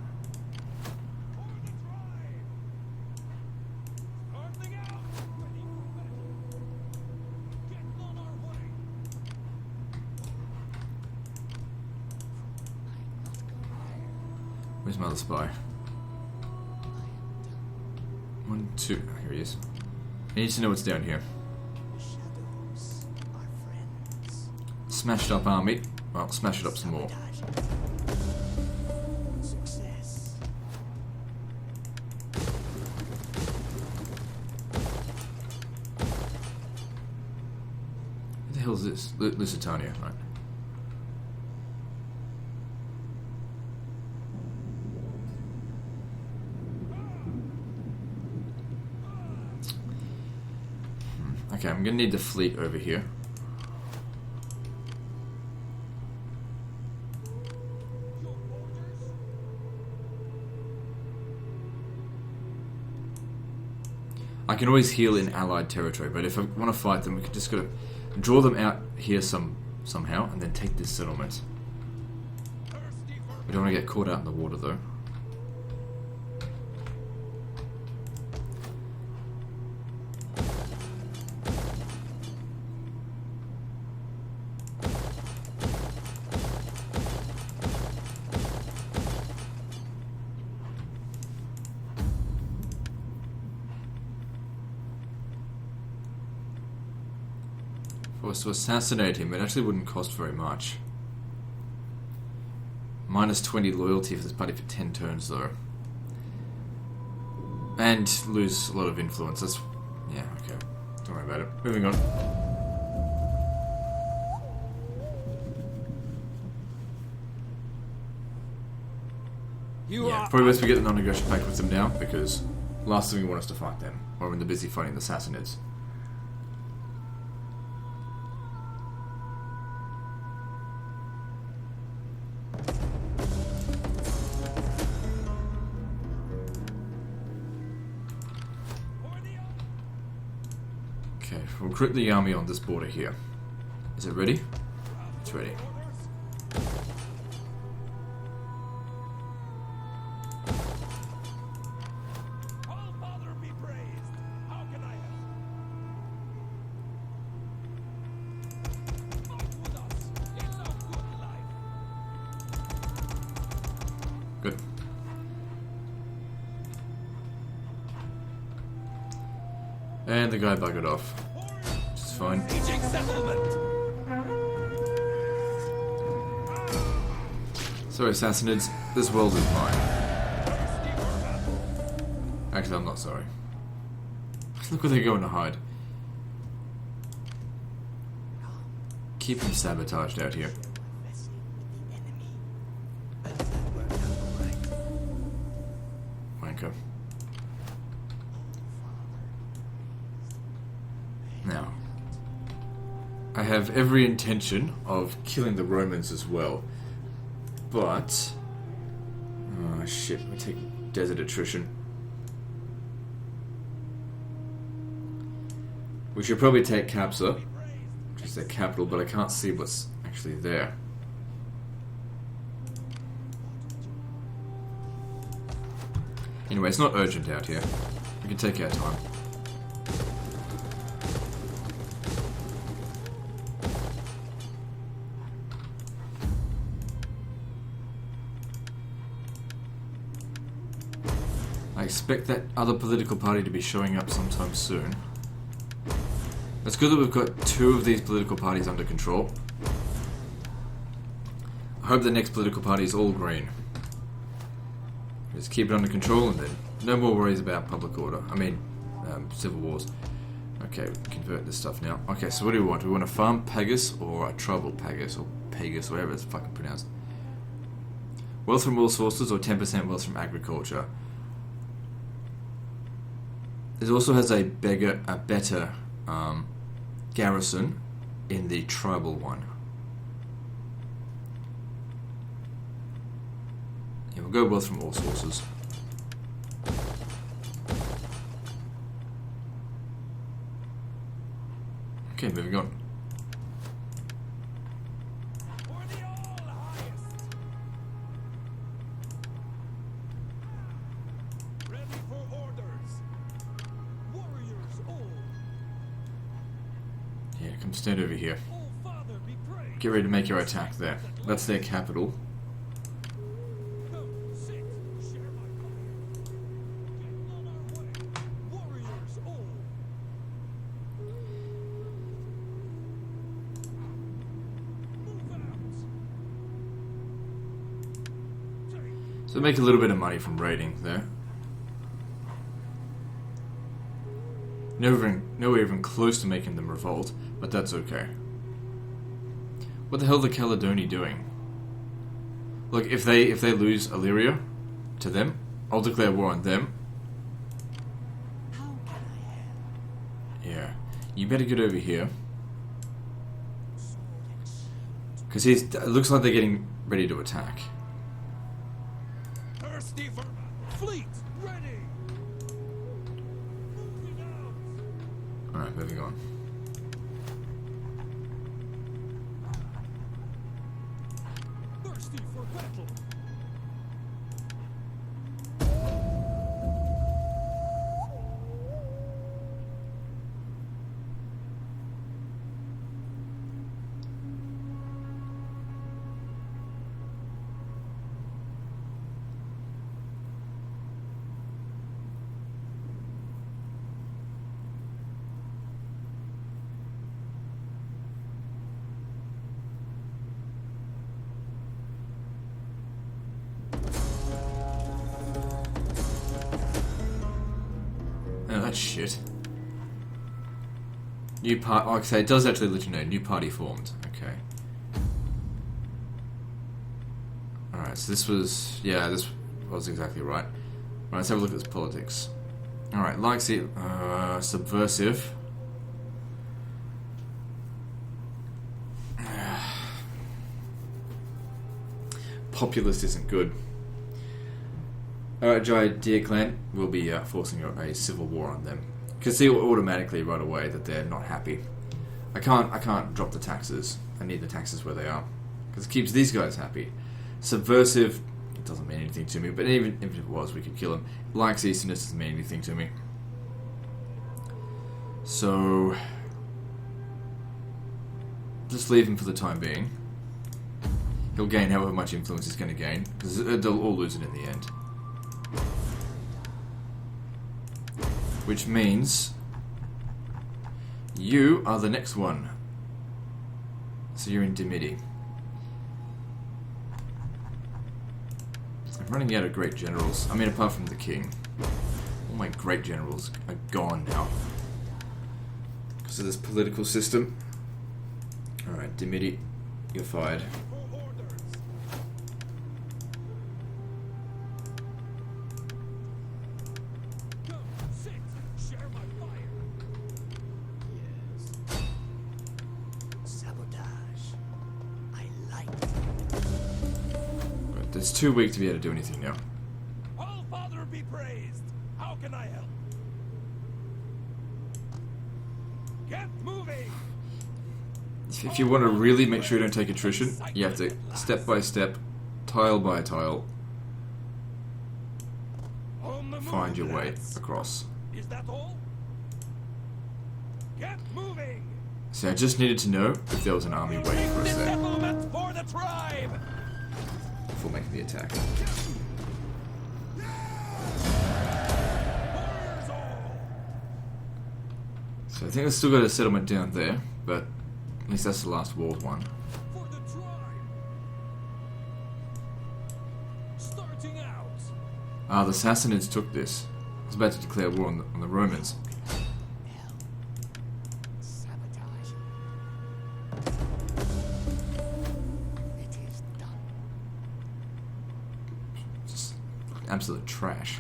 Where's my other spy? 1, 2. Here he is. I need to know what's down here. Smashed up army. Well, smash it up some more. What the hell is this? Lusitania, right? Okay, I'm gonna need the fleet over here. I can always heal in allied territory, but if I want to fight them, we could just gotta draw them out here somehow, and then take this settlement. We don't want to get caught out in the water, though. Was to assassinate him, it actually wouldn't cost very much. Minus 20 loyalty for this party for 10 turns, though. And lose a lot of influence. That's... yeah, okay. Don't worry about it. Moving on. Probably best we get the non-aggression pact with them now, because last thing we want us to fight them, or when they're busy fighting the Sassanids. Okay, we'll recruit the army on this border here. Is it ready? It's ready. All Father be praised. How can I help? Fight with us. It's a good life. Good. And the guy buggered off. Which is fine. Aging settlement. Sorry, Sassanids. This world is mine. Actually, I'm not sorry. Look where they're going to hide. Keep them sabotaged out here. Wanker. Now, I have every intention of killing the Romans as well, but... oh shit, we take desert attrition. We should probably take Capsa, which is their capital, but I can't see what's actually there. Anyway, it's not urgent out here. We can take our time. I expect that other political party to be showing up sometime soon. It's good that we've got 2 of these political parties under control. I hope the next political party is all green. Just keep it under control and then no more worries about public order. I mean, civil wars. Okay, we can convert this stuff now. Okay, so what do we want? Do we want a farm Pagus or a trouble Pagus or Pagus, whatever it's fucking pronounced? Wealth from all sources or 10% wealth from agriculture. It also has a better garrison in the tribal one. Yeah, we'll go wealth from all sources. Okay, moving on. Come stand over here. Oh, Father, be praised. Get ready to make your attack there. That's their capital. Come, sit, share my fire. Get on our way. Warriors all. Move out. Take. So make a little bit of money from raiding there. Nowhere even close to making them revolt, but that's okay. What the hell are the Caledoni doing? Look, if they lose Illyria to them, I'll declare war on them. How can I help? Yeah, you better get over here. Because it looks like they're getting ready to attack. Thirsty for fleet ready. Moving out. Alright, moving on. Thirsty for battle. Oh, that's shit. New part. Like I say, it does actually let you know. New party formed. Okay. Alright, so this was. Yeah, this was exactly right. Right, let's have a look at this politics. Alright, likes it. Subversive. Populist isn't good. Alright, Jai Deer Clan will be forcing a civil war on them. You can see automatically right away that they're not happy. I can't drop the taxes. I need the taxes where they are. Because it keeps these guys happy. Subversive, it doesn't mean anything to me, but even if it was, we could kill him. Likes Easterners doesn't mean anything to me. So just leave him for the time being. He'll gain however much influence he's going to gain, because they'll all lose it in the end. Which means you are the next one. So you're in Dimity. I'm running out of great generals. I mean, apart from the king. All my great generals are gone now. Because of this political system. Alright, Dimity, you're fired. For orders. Come, sit, share my fire. Yes. Sabotage. I like it. But it's too weak to be able to do anything now. All Father be praised. How can I help? Get moving. If you want to really make sure you don't take attrition, you have to step by step, tile by tile, On the move, find your way lads. across. Is that all? Get moving. See, I just needed to know if there was an army waiting for us there Settlement for the tribe. before making the attack. Warriors all. So I think I've still got a settlement down there, but at least that's the last walled one. For the tribe. Starting out. Ah, the Sassanids took this. I was about to declare war on the Romans. Help. Sabotage. It is done. Just absolute trash.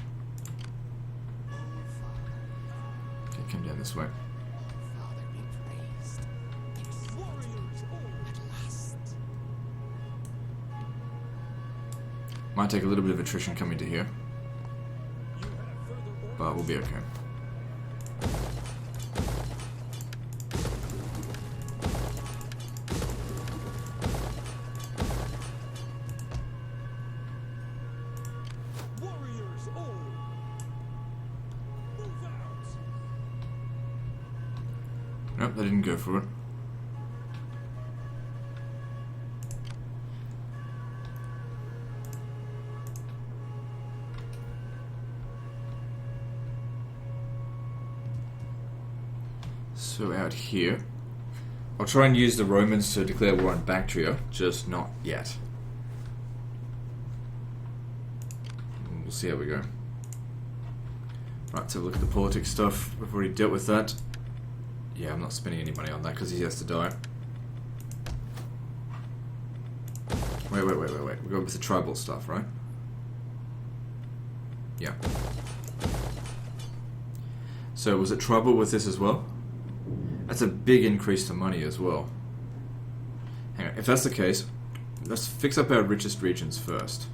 Oh, Father. Okay, come down this way. Father be praised. Yes. Warriors all. At last. Might take a little bit of attrition coming to here, You have further orders. but we'll be okay. Warriors all. Move out. Nope, they didn't go for it. So out here, I'll try and use the Romans to declare war on Bactria, just not yet. We'll see how we go. Right, let's have a look at the politics stuff. We've already dealt with that. Yeah, I'm not spending any money on that because he has to die. Wait. We're going with the tribal stuff, right? Yeah. So was it tribal with this as well? That's a big increase to money as well. Hang on, if that's the case, let's fix up our richest regions first.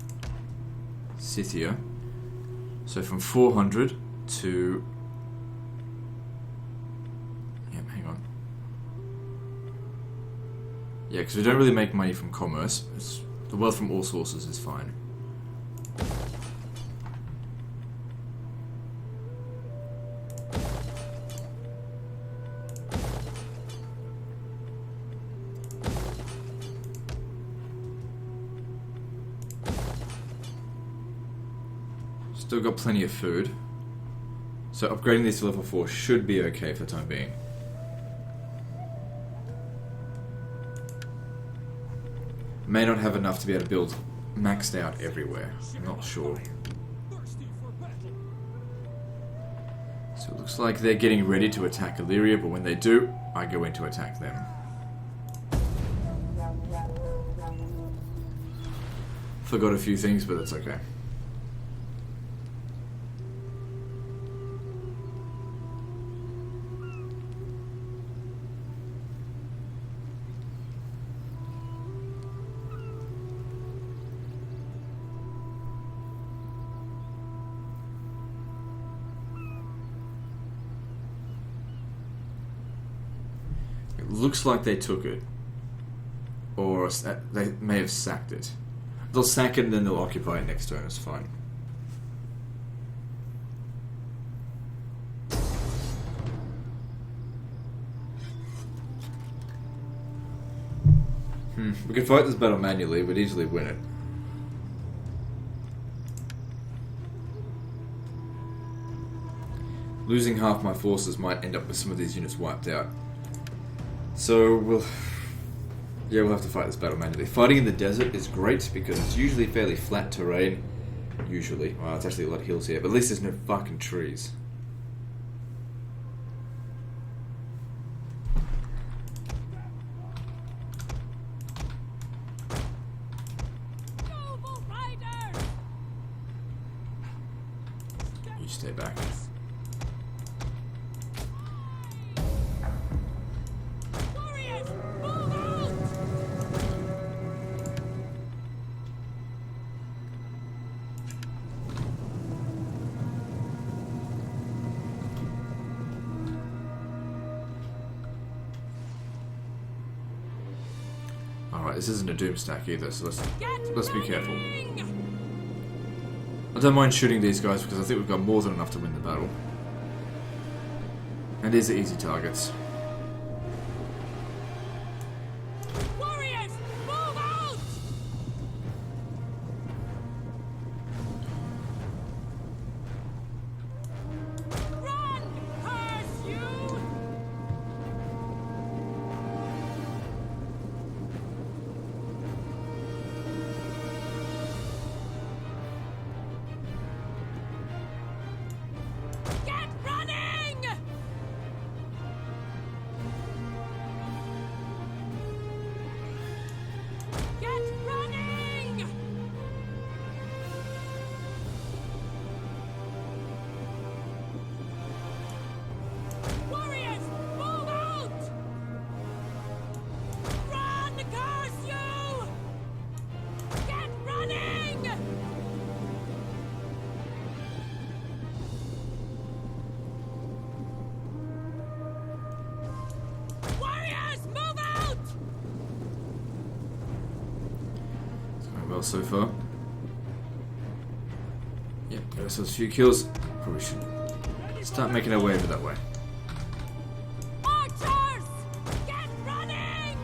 Scythia. So from 400 to... Yep, hang on. Yeah, because we don't really make money from commerce. The wealth from all sources is fine. Still got plenty of food. So upgrading this to level 4 should be okay for the time being. May not have enough to be able to build maxed out everywhere. I'm not sure. So it looks like they're getting ready to attack Illyria, but when they do, I go in to attack them. Forgot a few things, but that's okay. Looks like they took it. Or they may have sacked it. They'll sack it and then they'll occupy it next turn, it's fine. We can fight this battle manually, but easily win it. Losing half my forces might end up with some of these units wiped out. So we'll have to fight this battle manually. Fighting in the desert is great because it's usually fairly flat terrain. Usually. Well, it's actually a lot of hills here, but at least there's no fucking trees. You stay back. Alright, this isn't a doom stack either, so let's be careful. I don't mind shooting these guys because I think we've got more than enough to win the battle. And these are easy targets. Warriors, move out! Run, curse you! Get running! Get running! Warriors, move out! Run, curse you! Get running! Warriors, move out! It's going well so far. Yep, got ourselves a few kills. Probably should start making our way over that way. Archers, get running!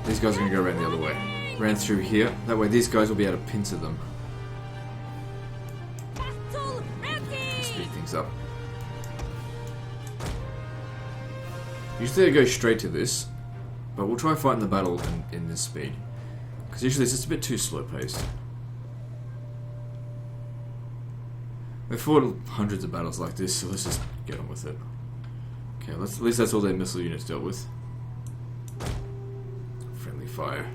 These guys are going to go around the other way. Ran through here. That way these guys will be able to pincer them. Usually I go straight to this, but we'll try fighting the battle in this speed. Because usually it's just a bit too slow paced. We've fought hundreds of battles like this, so let's just get on with it. Okay, at least that's all their missile units dealt with. Friendly fire.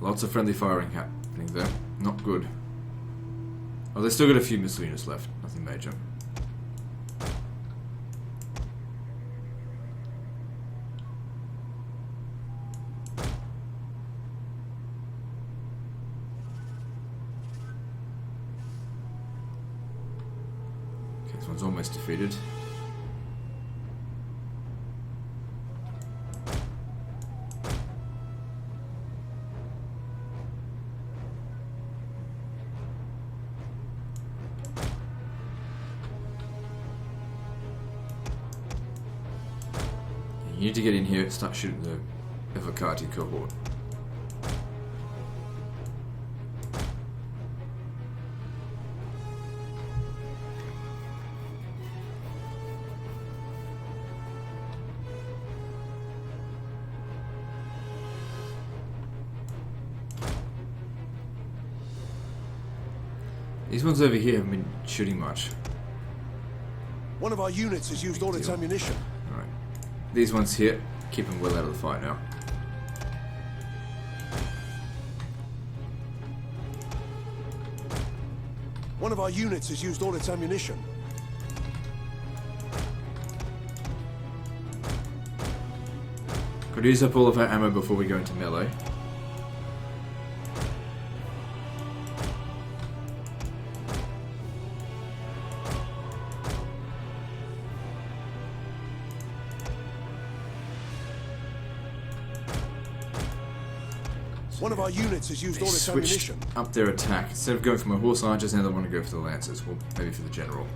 Lots of friendly firing happening there. Not good. Oh, they've still got a few missile units left. Nothing major. Okay, this one's almost defeated. You need to get in here and start shooting the Evocati cohort. These ones over here haven't been shooting much. One of our units has used all its ammunition. Alright. These ones here, keep them well out of the fight now. One of our units has used all its ammunition. Could use up all of our ammo before we go into melee. One of our units has used They all its switched ammunition. up their attack. Instead of going for my horse archers, now they want to go for the lancers. Well, maybe for the general.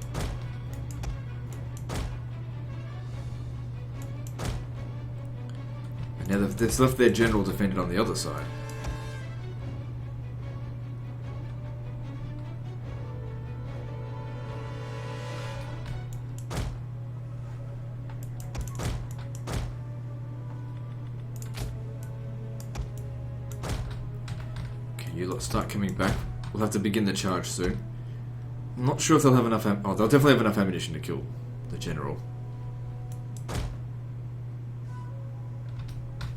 And now they've left their general defended on the other side. You lot start coming back. We'll have to begin the charge soon. I'm not sure if they'll have enough oh, they'll definitely have enough ammunition to kill the general.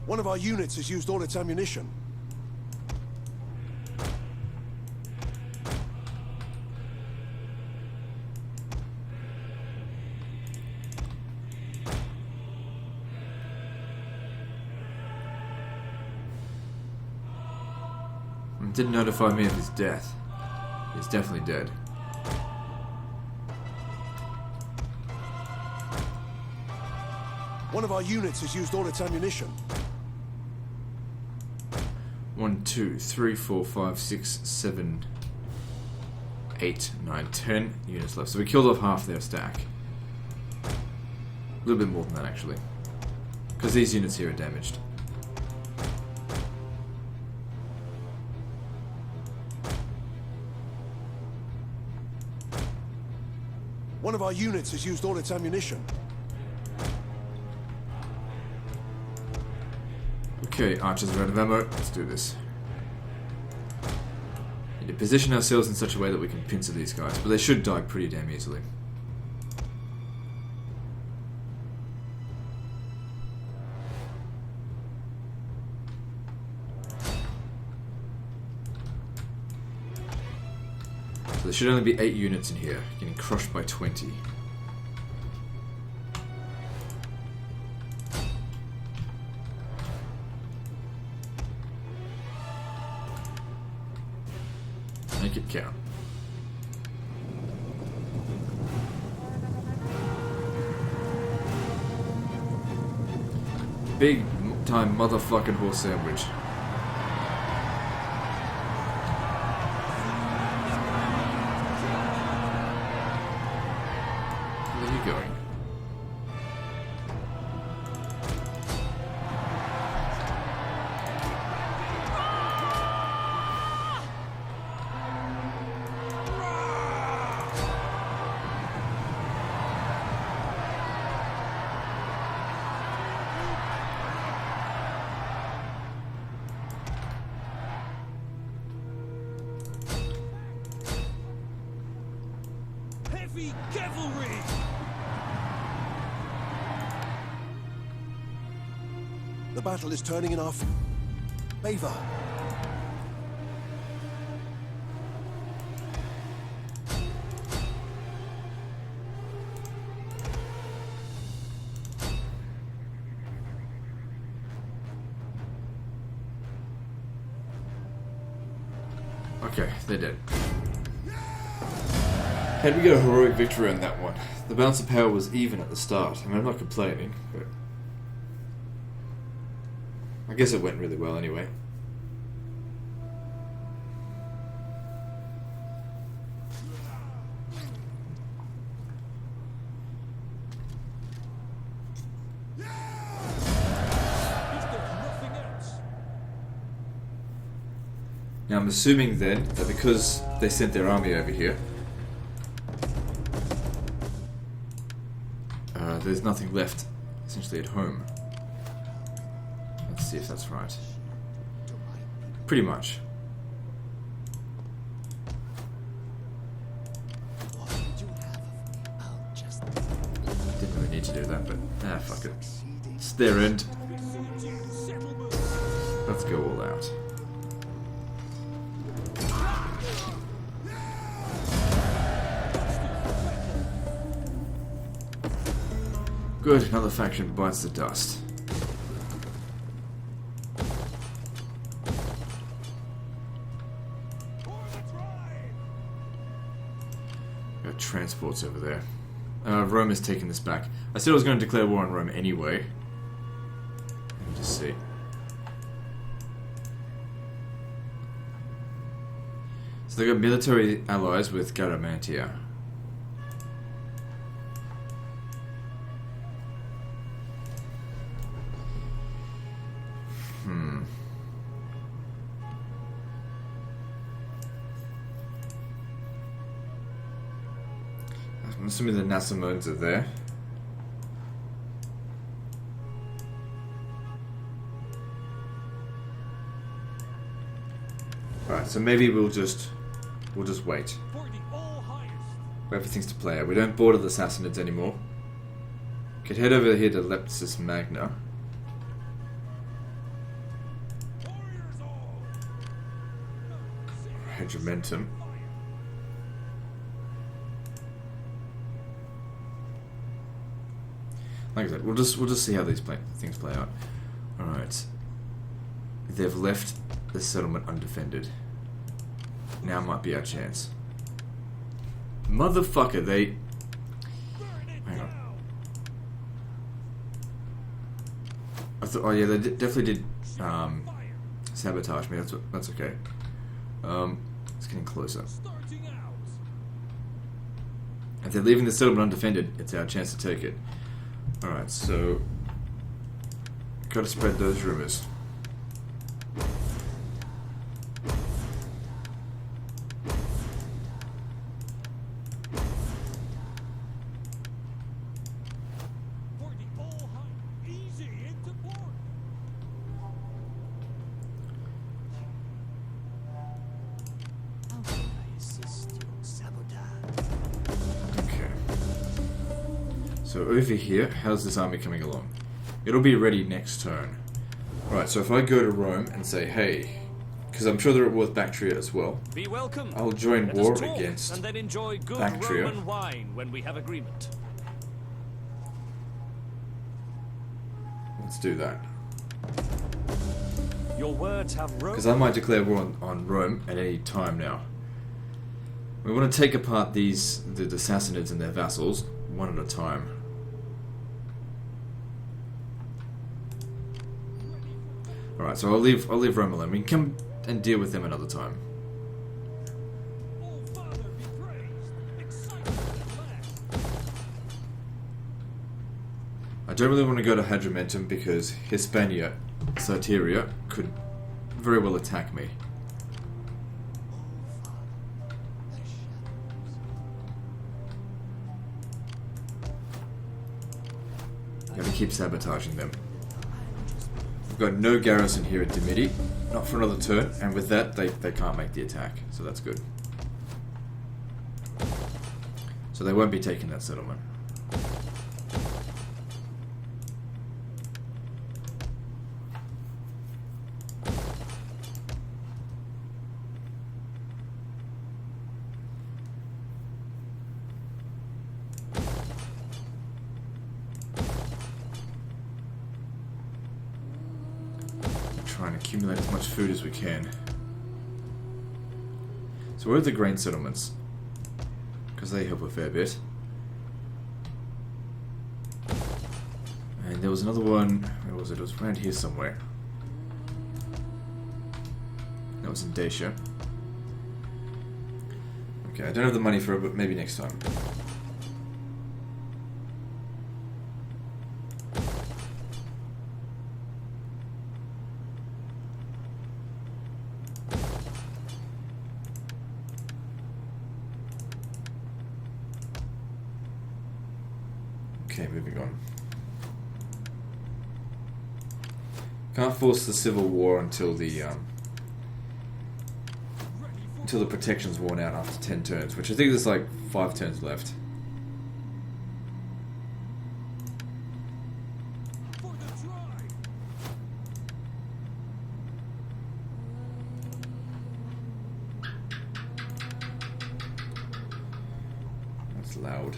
One of our units has used all its ammunition. Didn't notify me of his death. He's definitely dead. One of our units has used all its ammunition. 1, 2, 3, 4, 5, 6, 7, 8, 9, 10 units left. So we killed off half their stack. A little bit more than that actually. Because these units here are damaged. One of our units has used all its ammunition. Okay, archers are out of ammo. Let's do this. Need to position ourselves in such a way that we can pincer these guys, but they should die pretty damn easily. So there should only be 8 units in here, getting crushed by 20. Make it count. Big time motherfucking horse sandwich. you going? Heavy cavalry! The battle is turning in our favor. Okay, they did. Had we got a heroic victory on that one? The balance of power was even at the start. I mean, I'm not complaining, but I guess it went really well anyway. Now I'm assuming then that because they sent their army over here, there's nothing left essentially at home. Let's see if that's right. Pretty much. Didn't really need to do that, but fuck it. It's their end. Let's go all out. Good, another faction bites the dust. Got transports over there. Rome is taking this back. I said I was going to declare war on Rome anyway. Let me just see. So they got military allies with Garamantia. I'm assuming the Nasamones are there. Right, so maybe we'll just wait. Wait for things to play out. We don't border the Sassanids anymore. Could head over here to Leptis Magna. Regimentum. Like I said, we'll just see how these things play out. All right, they've left the settlement undefended. Now might be our chance. Motherfucker, they. Hang on. I thought. Oh yeah, they definitely did sabotage me. That's okay. It's getting closer. If they're leaving the settlement undefended, it's our chance to take it. Alright, so gotta spread those rumors. So over here, how's this army coming along? It'll be ready next turn. Right, so if I go to Rome and say, hey, because I'm sure they're at war with Bactria as well. Be welcome. I'll join Let war us talk, against and then enjoy good Bactria. Roman wine when we have agreement. Let's do that. Your words have Rome. Because I might declare war on Rome at any time now. We want to take apart the Sassanids and their vassals one at a time. Alright, so I'll leave Rome alone. We can come and deal with them another time. I don't really want to go to Hadrumentum because Hispania, Soteria, could very well attack me. Gotta keep sabotaging them. We've got no garrison here at Dimity, not for another turn, and with that, they can't make the attack, so that's good. So they won't be taking that settlement. Try and accumulate as much food as we can. So where are the grain settlements? Because they help a fair bit. And there was another one, where was it? It was around here somewhere. That was in Dacia. Okay, I don't have the money for it, but maybe next time. Okay, moving on. Can't force the civil war until the protection's worn out after 10 turns, which I think there's like 5 turns left. That's loud.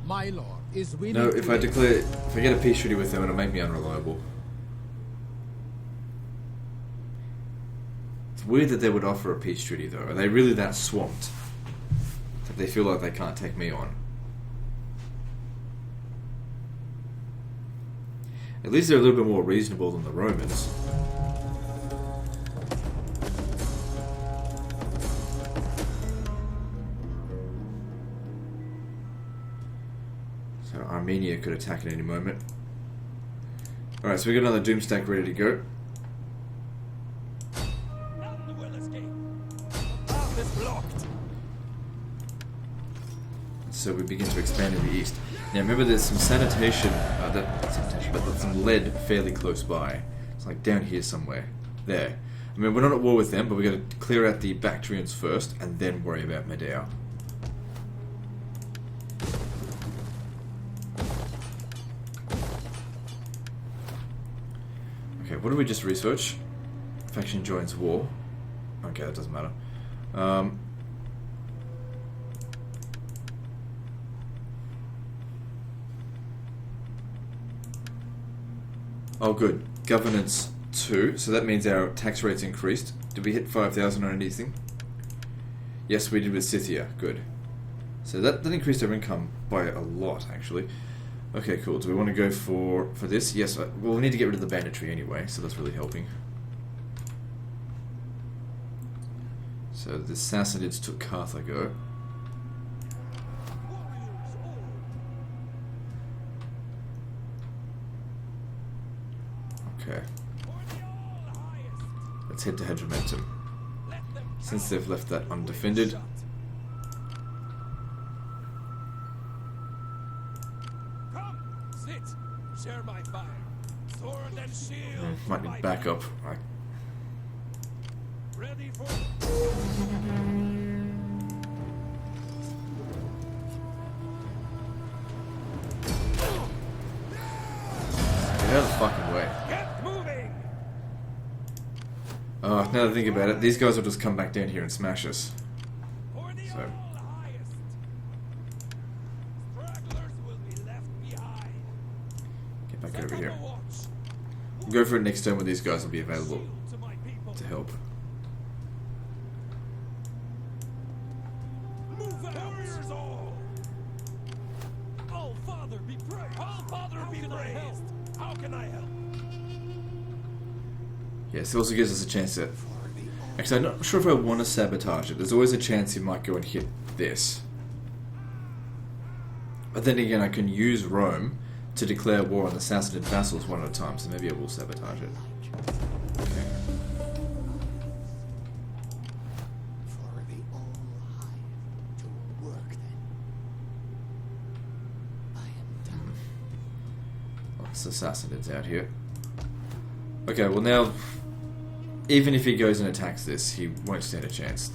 My lord is willing No, to if I get a peace treaty with them, it'll make me unreliable. It's weird that they would offer a peace treaty, though. Are they really that swamped that they feel like they can't take me on? At least they're a little bit more reasonable than the Romans. So Armenia could attack at any moment. Alright, so we got another Doomstack ready to go. So we begin to expand in the east. Now remember, there's some sanitation, but there's some lead fairly close by. It's like down here somewhere. There. I mean, we're not at war with them, but we got to clear out the Bactrians first, and then worry about Medea. Okay, what did we just research? Faction joins war. Okay, that doesn't matter. Oh, good. Governance 2, so that means our tax rates increased. Did we hit 5,000 on anything? Yes, we did with Scythia. Good. So that increased our income by a lot, actually. Okay, cool. Do we want to go for this? Yes. Well, we need to get rid of the banditry anyway, so that's really helping. So the Sassanids took Carthago. Okay. Let's head to Hadrumentum, since they've left that undefended. Share my fire. Sword and shield. Might need backup. Ready for Get out of the fucking way. get moving. Now that I think about it, these guys will just come back down here and smash us. For the So. all highest. Stragglers will be left behind. Get back Set over up here. a watch. We'll go for it next turn when these guys will be available Shield to my people. to help. Move out. Warriors all. All Father be praised! All Father be praised! How can I help? Yes, it also gives us a chance to... Actually, I'm not sure if I want to sabotage it. There's always a chance he might go and hit this. But then again, I can use Rome to declare war on the Sassanid vassals one at a time, so maybe I will sabotage it. Okay. For the All-High to work then. I am done. Oh, it's the Sassanids out here. Okay, well now, even if he goes and attacks this, he won't stand a chance.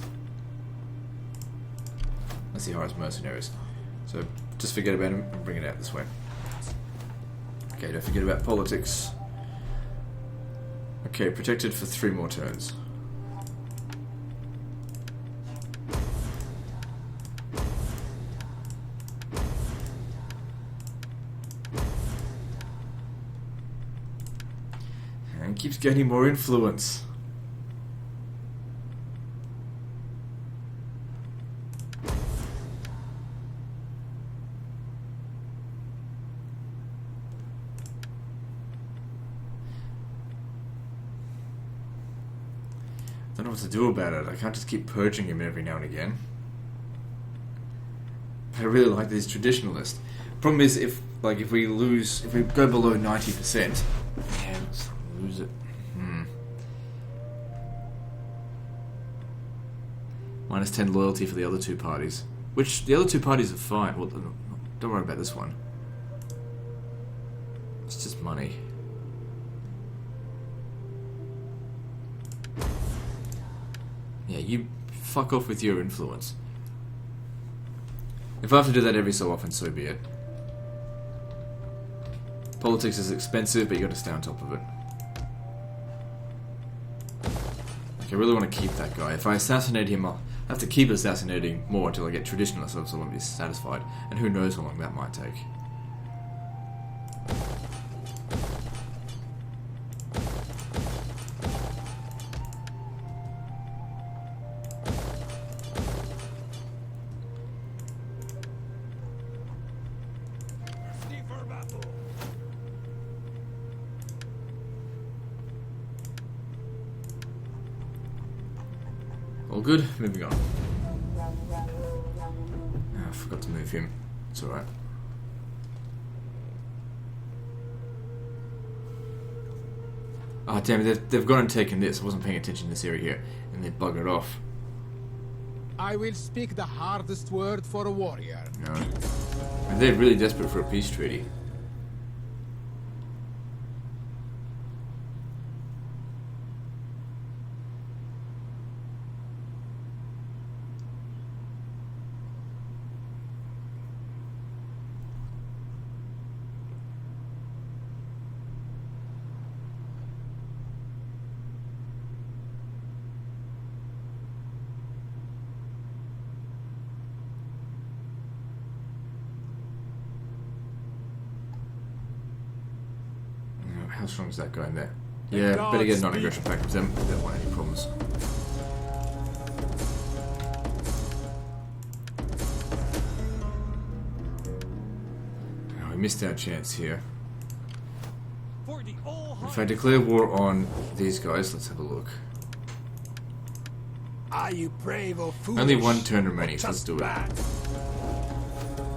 Unless he hires mercenaries. So, just forget about him and bring it out this way. Okay, don't forget about politics. Okay, protected for 3 more turns. And keeps gaining more influence. Don't know what to do about it. I can't just keep purging him every now and again. But I really like these traditionalists. Problem is, if we go below 90%, yeah, let's lose it. Minus 10 loyalty for the other 2 parties, which the other 2 parties are fine. Well, don't worry about this one. It's just money. Yeah, you fuck off with your influence. If I have to do that every so often, so be it. Politics is expensive, but you gotta stay on top of it. Like, I really want to keep that guy. If I assassinate him, I'll have to keep assassinating more until I get traditionalists, so I won't be satisfied. And who knows how long that might take. All good? Moving on. I forgot to move him. It's alright. Oh damn it, they've gone and taken this. I wasn't paying attention to this area here. And they buggered off. I will speak the hardest word for a warrior. No. And they're really desperate for a peace treaty. How strong is that guy in there? Yeah, better get a non-aggression pact with them. They don't want any problems. Oh, we missed our chance here. If I declare war on these guys, let's have a look. Are you brave or foolish? Only 1 turn remaining, so let's do it. Bad?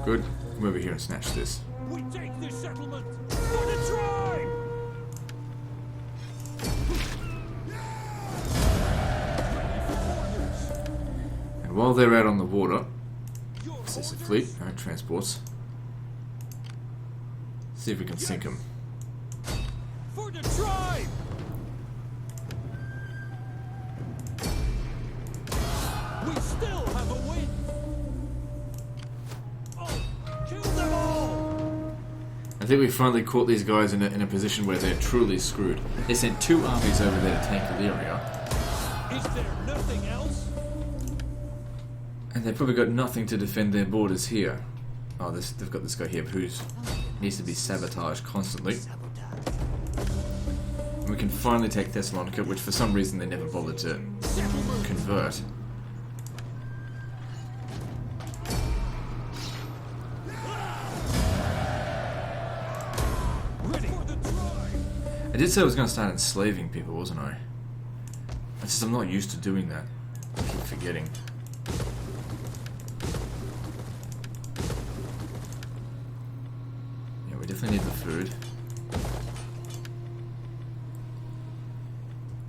Good. Come over here and snatch this. We take this settlement for the tribe! And while they're out on the water, is this a fleet? No, transports. See if we can sink them. For the tribe! We still have a win! Oh, kill them all! I think we finally caught these guys in a position where they're truly screwed. They sent 2 armies over there to tank Illyria. Is there nothing else? And they've probably got nothing to defend their borders here. Oh, they've got this guy here who needs to be sabotaged constantly. And we can finally take Thessalonica, which for some reason they never bothered to convert. did say I was going to start enslaving people, wasn't I? It's just I'm not used to doing that. I keep forgetting. Yeah, we definitely need the food.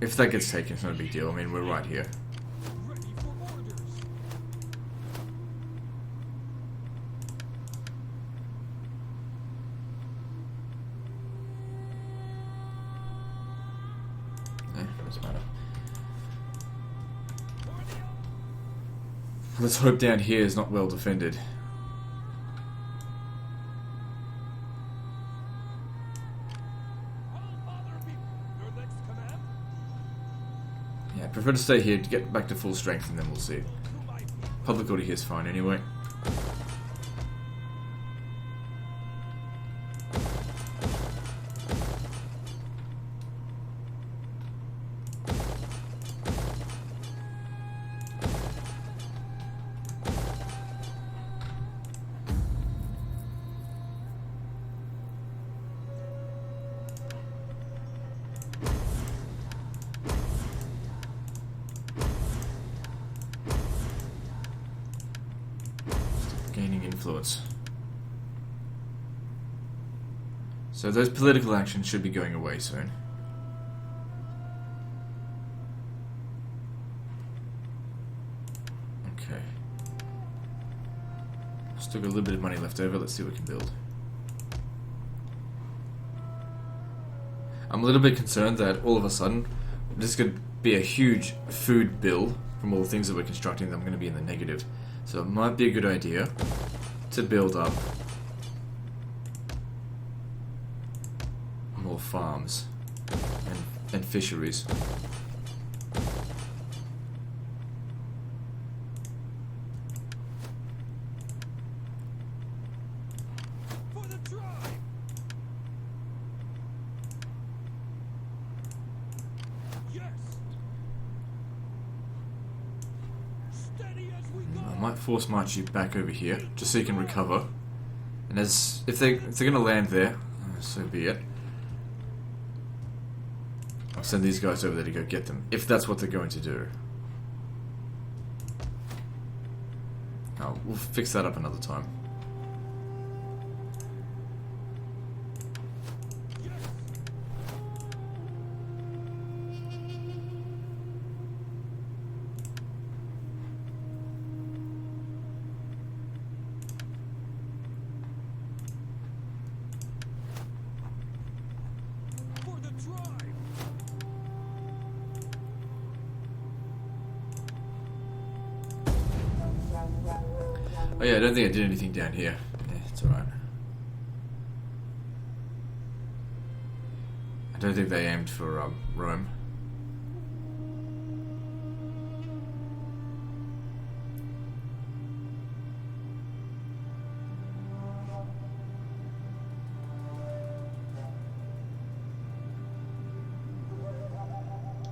If that gets taken, it's not a big deal. I mean, we're right here. Ready for orders. Doesn't matter. Let's hope down here is not well defended. All father people. Your next command? Yeah, I prefer to stay here to get back to full strength and then we'll see. To my people. Public order here is fine anyway. Gaining influence. So those political actions should be going away soon. Okay. Still got a little bit of money left over. Let's see what we can build. I'm a little bit concerned that all of a sudden this could be a huge food bill from all the things that we're constructing that I'm going to be in the negative. So it might be a good idea to build up more farms and fisheries. For the tribe. Yes. Steady as we go. I might force march you back over here just so you can recover. And as if they're going to land there, so be it. I'll send these guys over there to go get them, if that's what they're going to do. Oh, we'll fix that up another time. For the tribe. Oh yeah, I don't think I did anything down here. Yeah, it's alright. I don't think they aimed for Rome.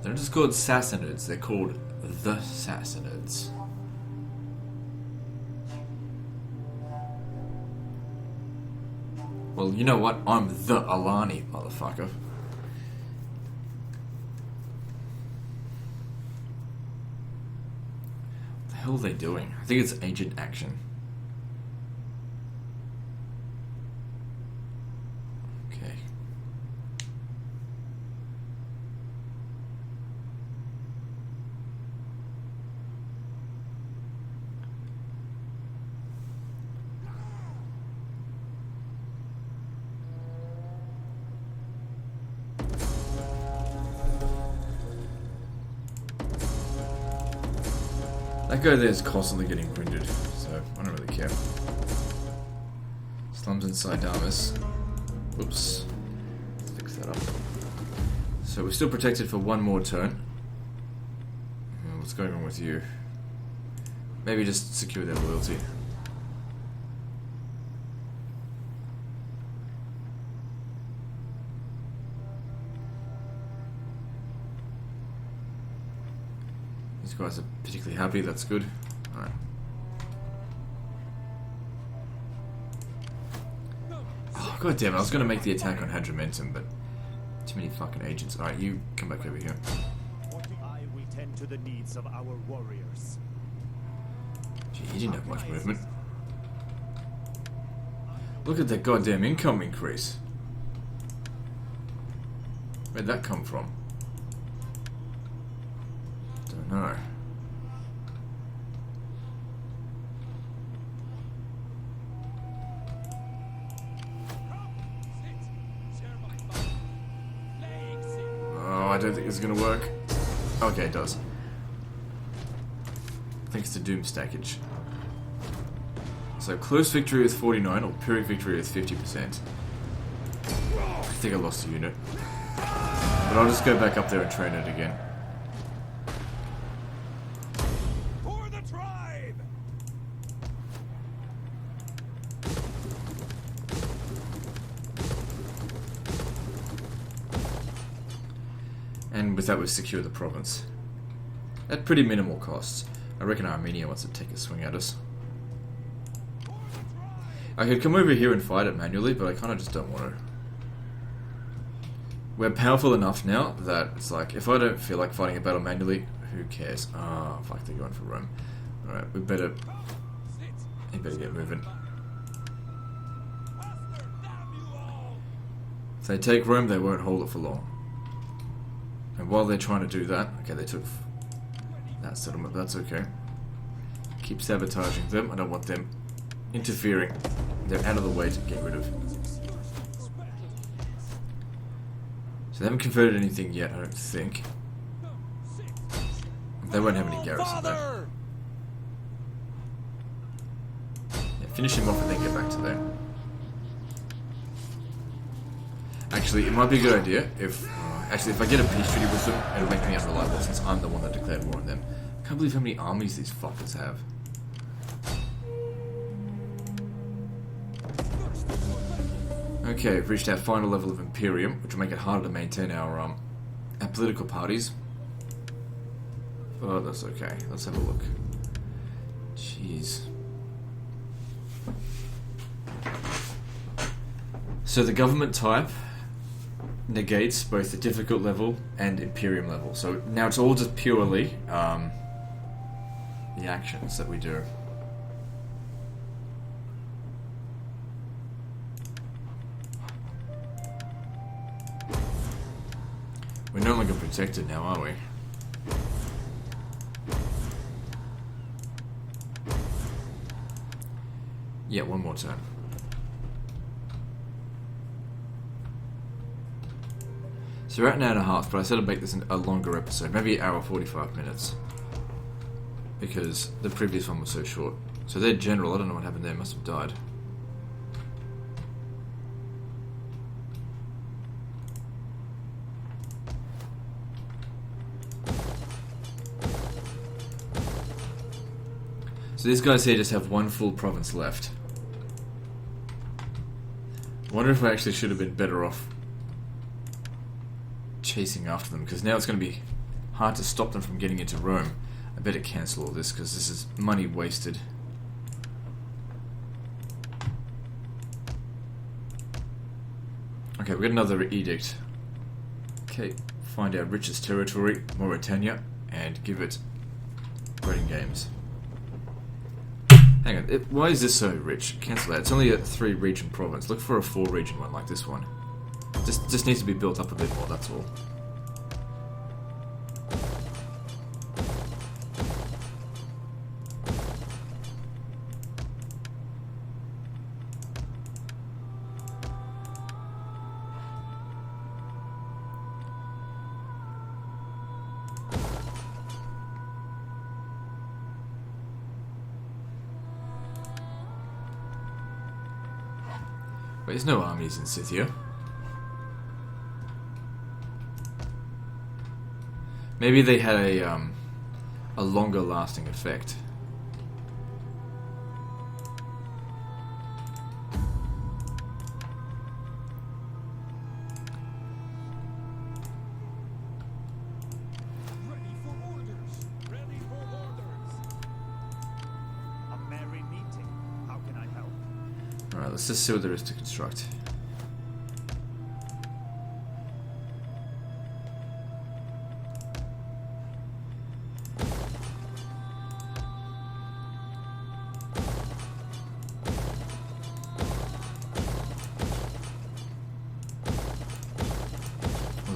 They're not just called Sassanids, they're called the Sassanids. Well, you know what? I'm the Alani, motherfucker. What the hell are they doing? I think it's ancient action. Okay. That guy there is constantly getting wounded, so I don't really care. Slums inside Damas. Whoops. Let's fix that up. So we're still protected for one more turn. What's going on with you? Maybe just secure their loyalty. These guys are particularly happy, that's good. Alright. Oh, god damn it, I was going to make the attack on Hadromentum, but Too many fucking agents. Alright, you come back over here. I will tend to the needs of our warriors. Gee, he didn't have much movement. Look at that goddamn income increase. Where'd that come from? Don't know. Oh, I don't think it's gonna work. Okay, it does. Thanks to Doom stackage. So close victory with 49 or Pyrrhic victory with 50%. I think I lost a unit. But I'll just go back up there and train it again. For the tribe! And with that we've secured the province. At pretty minimal costs. I reckon Armenia wants to take a swing at us. I could come over here and fight it manually, but I kind of just don't want to. We're powerful enough now that it's like, if I don't feel like fighting a battle manually, who cares? Ah, oh, fuck, they're going for Rome. Alright, we better get moving. If they take Rome, they won't hold it for long. And while they're trying to do that, okay, they took that settlement, that's okay. Keep sabotaging them, I don't want them interfering. They're out of the way to get rid of. So they haven't converted anything yet, I don't think. They won't have any garrison though. Yeah, finish him off and then get back to there. Actually, it might be a good idea if... actually, if I get a peace treaty with them, it'll make me unreliable since I'm the one that declared war on them. I can't believe how many armies these fuckers have. Okay, we've reached our final level of Imperium, which will make it harder to maintain our political parties. Oh, that's okay. Let's have a look. Jeez. So the government type negates both the difficult level and Imperium level. So now it's all just purely the actions that we do. We're no longer protected now, are we? Yeah, one more turn. So we're at an hour and a half, but I said I'd make this a longer episode, maybe an hour 45 minutes. Because the previous one was so short. So their general, I don't know what happened there, must have died. So these guys here just have one full province left. I wonder if I actually should have been better off chasing after them, because now it's going to be hard to stop them from getting into Rome. I better cancel all this, because this is money wasted. Okay, we got another edict. Okay, find our richest territory, Mauritania, and give it Grading Games. Hang on, why is this so rich? Cancel that. It's only a 3-region province. Look for a 4-region one like this one. Just needs to be built up a bit more, that's all. Wait, there's no armies in Scythia. Maybe they had a longer lasting effect. Ready for orders! Ready for orders! A merry meeting. How can I help? Alright, let's just see what there is to construct.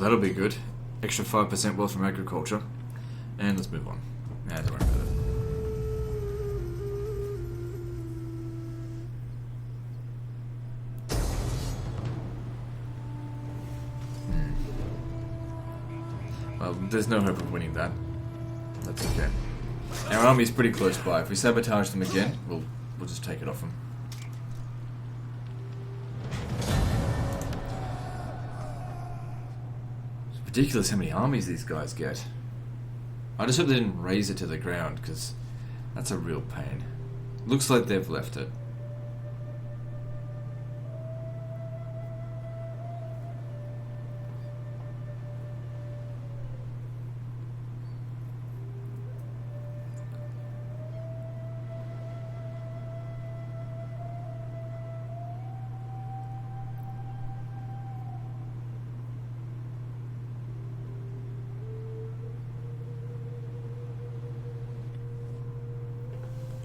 that'll be good. Extra 5% wealth from agriculture. And let's move on. Nah, don't worry about it. Well, there's no hope of winning that. That's okay. Our army's pretty close by. If we sabotage them again, we'll just take it off them. It's ridiculous how many armies these guys get. I just hope they didn't raze it to the ground, because that's a real pain. Looks like they've left it.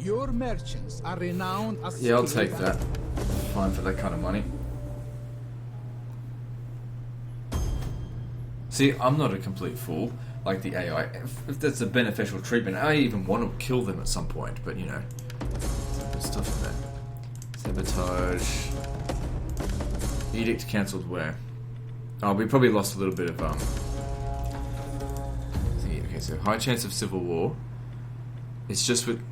Your merchants are renowned as Yeah, I'll skilled take that. Fine for that kind of money. See, I'm not a complete fool like the AI. If that's a beneficial treatment, I even want to kill them at some point, but you know. There's stuff in there. Sabotage. Edict cancelled where? Oh, we probably lost a little bit of okay, so high chance of civil war. It's just with.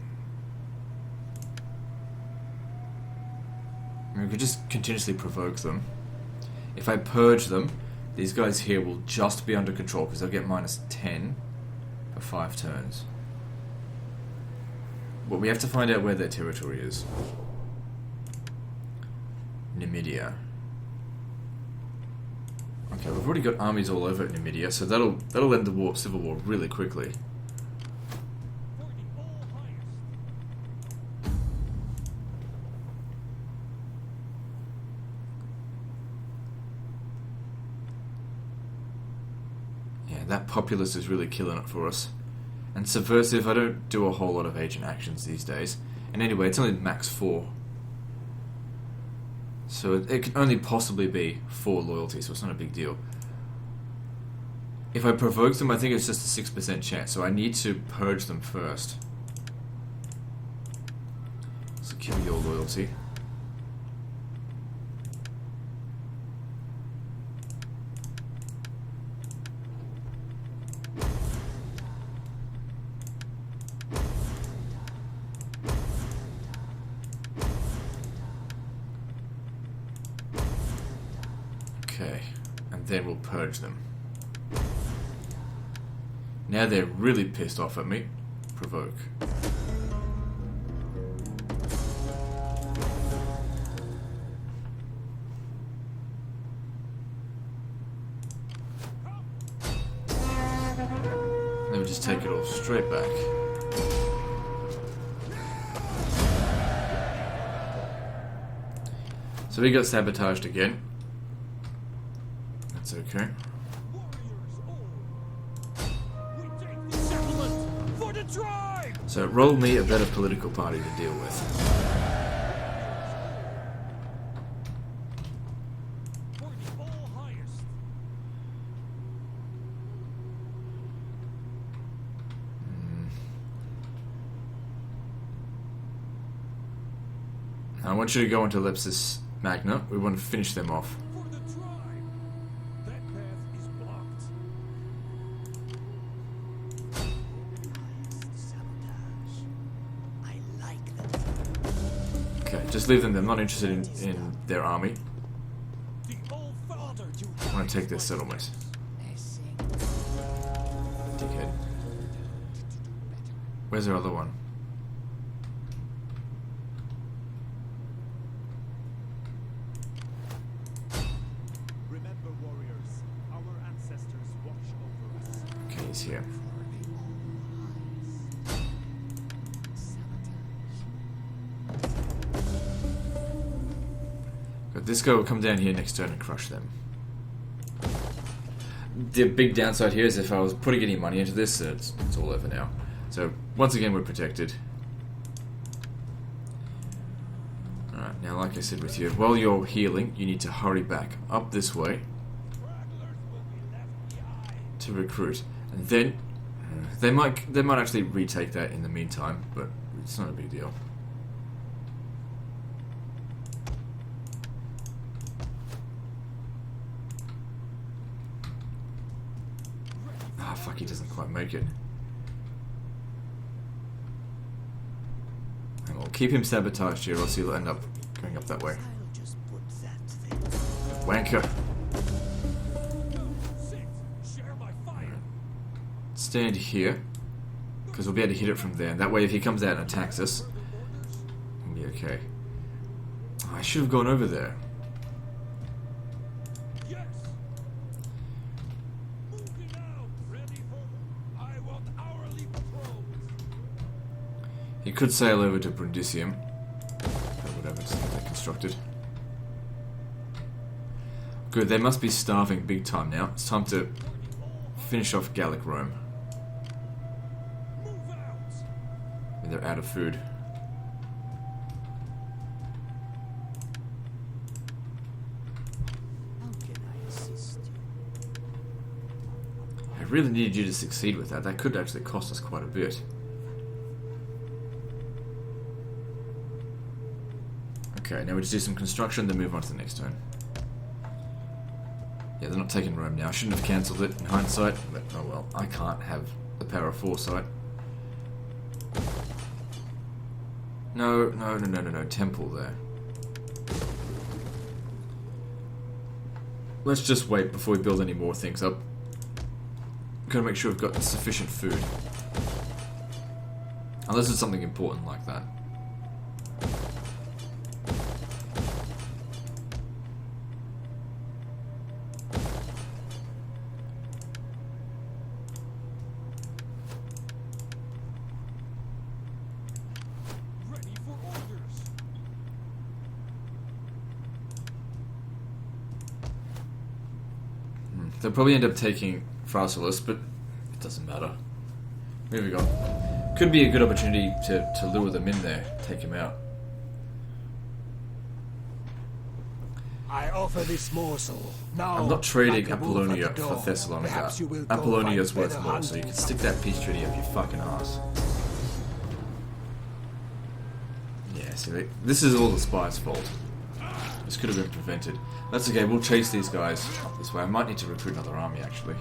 We could just continuously provoke them. If I purge them, these guys here will just be under control because they'll get -10 for 5 turns. But we have to find out where their territory is. Numidia. Okay, we've already got armies all over Numidia, so that'll end the civil war really quickly. That populace is really killing it for us. And subversive, I don't do a whole lot of agent actions these days. And anyway, it's only max 4. So it can only possibly be 4 loyalty, so it's not a big deal. If I provoke them, I think it's just a 6% chance, so I need to purge them first. Secure your loyalty. Okay, and then we'll purge them. Now they're really pissed off at me. Provoke. Then we just take it all straight back. So we got sabotaged again. That's okay. So roll me a better political party to deal with. I want you to go into Lepsis Magna. We want to finish them off. Okay, just leave them. They're not interested in their army. I want to take their settlement. Dickhead. Where's their other one? Remember, warriors, our ancestors watch over us. Okay, he's here. But this guy will come down here next turn and crush them. The big downside here is if I was putting any money into this, it's all over now. So, once again, we're protected. Alright, now like I said with you, while you're healing, you need to hurry back up this way. to recruit, and then they might actually retake that in the meantime, but it's not a big deal. Ah, fuck, he doesn't quite make it. And we'll keep him sabotaged here, or else he'll end up going up that way. Wanker. Stand here, because we'll be able to hit it from there. And that way, if he comes out and attacks us, we'll be okay. Oh, I should have gone over there. Yes. Moving out. Ready for. I want hourly patrols. He could sail over to Brundisium. Or whatever, just get that constructed. Good, they must be starving big time now. It's time to finish off Gallic Rome. Move out. And they're out of food. How can I assist you? I really needed you to succeed with that. That could actually cost us quite a bit. Okay, now we just do some construction, then move on to the next turn. Yeah, they're not taking Rome now. I shouldn't have cancelled it in hindsight, but oh well. I can't have the power of foresight. No. Temple there. Let's just wait before we build any more things up. Gotta make sure we've got sufficient food. Unless it's something important like that. Ready for orders. They'll probably end up taking Pharsalus, but it doesn't matter. Moving on. Could be a good opportunity to lure them in there, take him out. I offer this morsel. Now, I'm not trading like a wolf at Apollonia the for door. Thessalonica. Perhaps you will go Apollonia's find worth better more, so you can hunters. stick that peace treaty up your fucking ass. Yeah, see, this is all the spies' fault. This could have been prevented. That's okay, we'll chase these guys up this way. I might need to recruit another army, actually.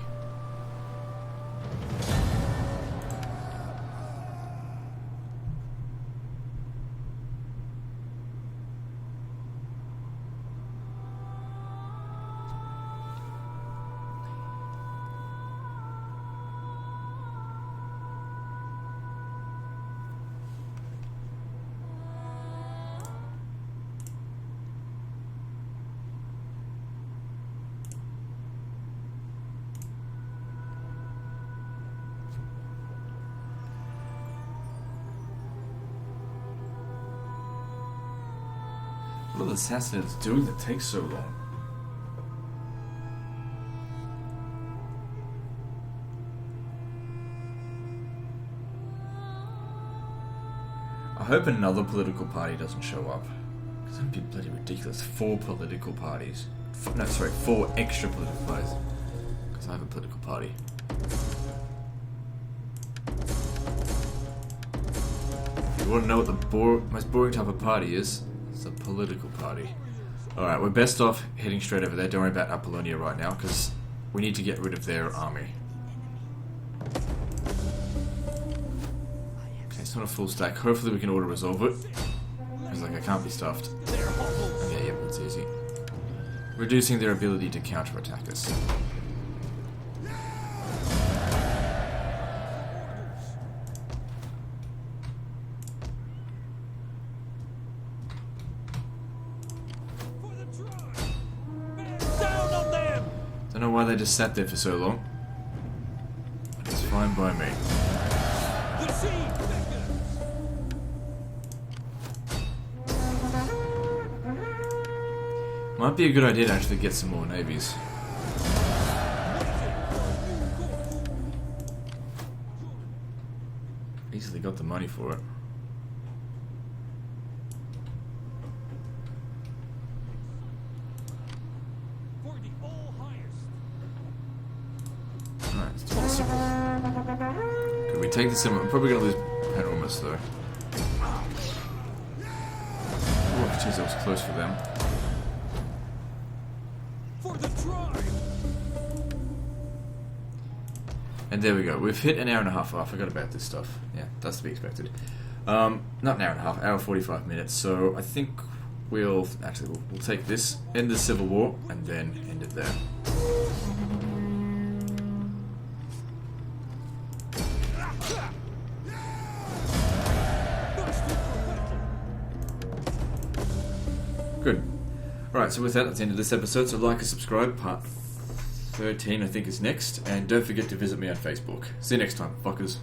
What are the Sassanids doing that takes so long? I hope another political party doesn't show up. Because that'd be bloody ridiculous. 4 political parties. 4 extra political parties. Because I have a political party. If you want to know what the most boring type of party is, it's a political party. Alright, we're best off heading straight over there. Don't worry about Apollonia right now, because we need to get rid of their army. Okay, it's not a full stack. Hopefully we can auto-resolve it. Because, like, I can't be stuffed. Okay, yep, it's easy. Reducing their ability to counter-attack us. Down on them. Don't know why they just sat there for so long. But it's fine by me. The sea beckons. Might be a good idea to actually get some more navies. Easily got the money for it. For the all highest. Alright, let's take the cinema. I'm probably going to lose Panoramas though. Oh, jeez, that was close for them. For the tribe! And there we go. We've hit an hour and a half. Oh, I forgot about this stuff. Yeah, that's to be expected. Not an hour and a half, hour 45 minutes. So I think we'll take this, end the Civil War, and then end it there. Good. Alright, so with that, that's the end of this episode. So like and subscribe. Part 13, I think, is next. And don't forget to visit me on Facebook. See you next time, fuckers.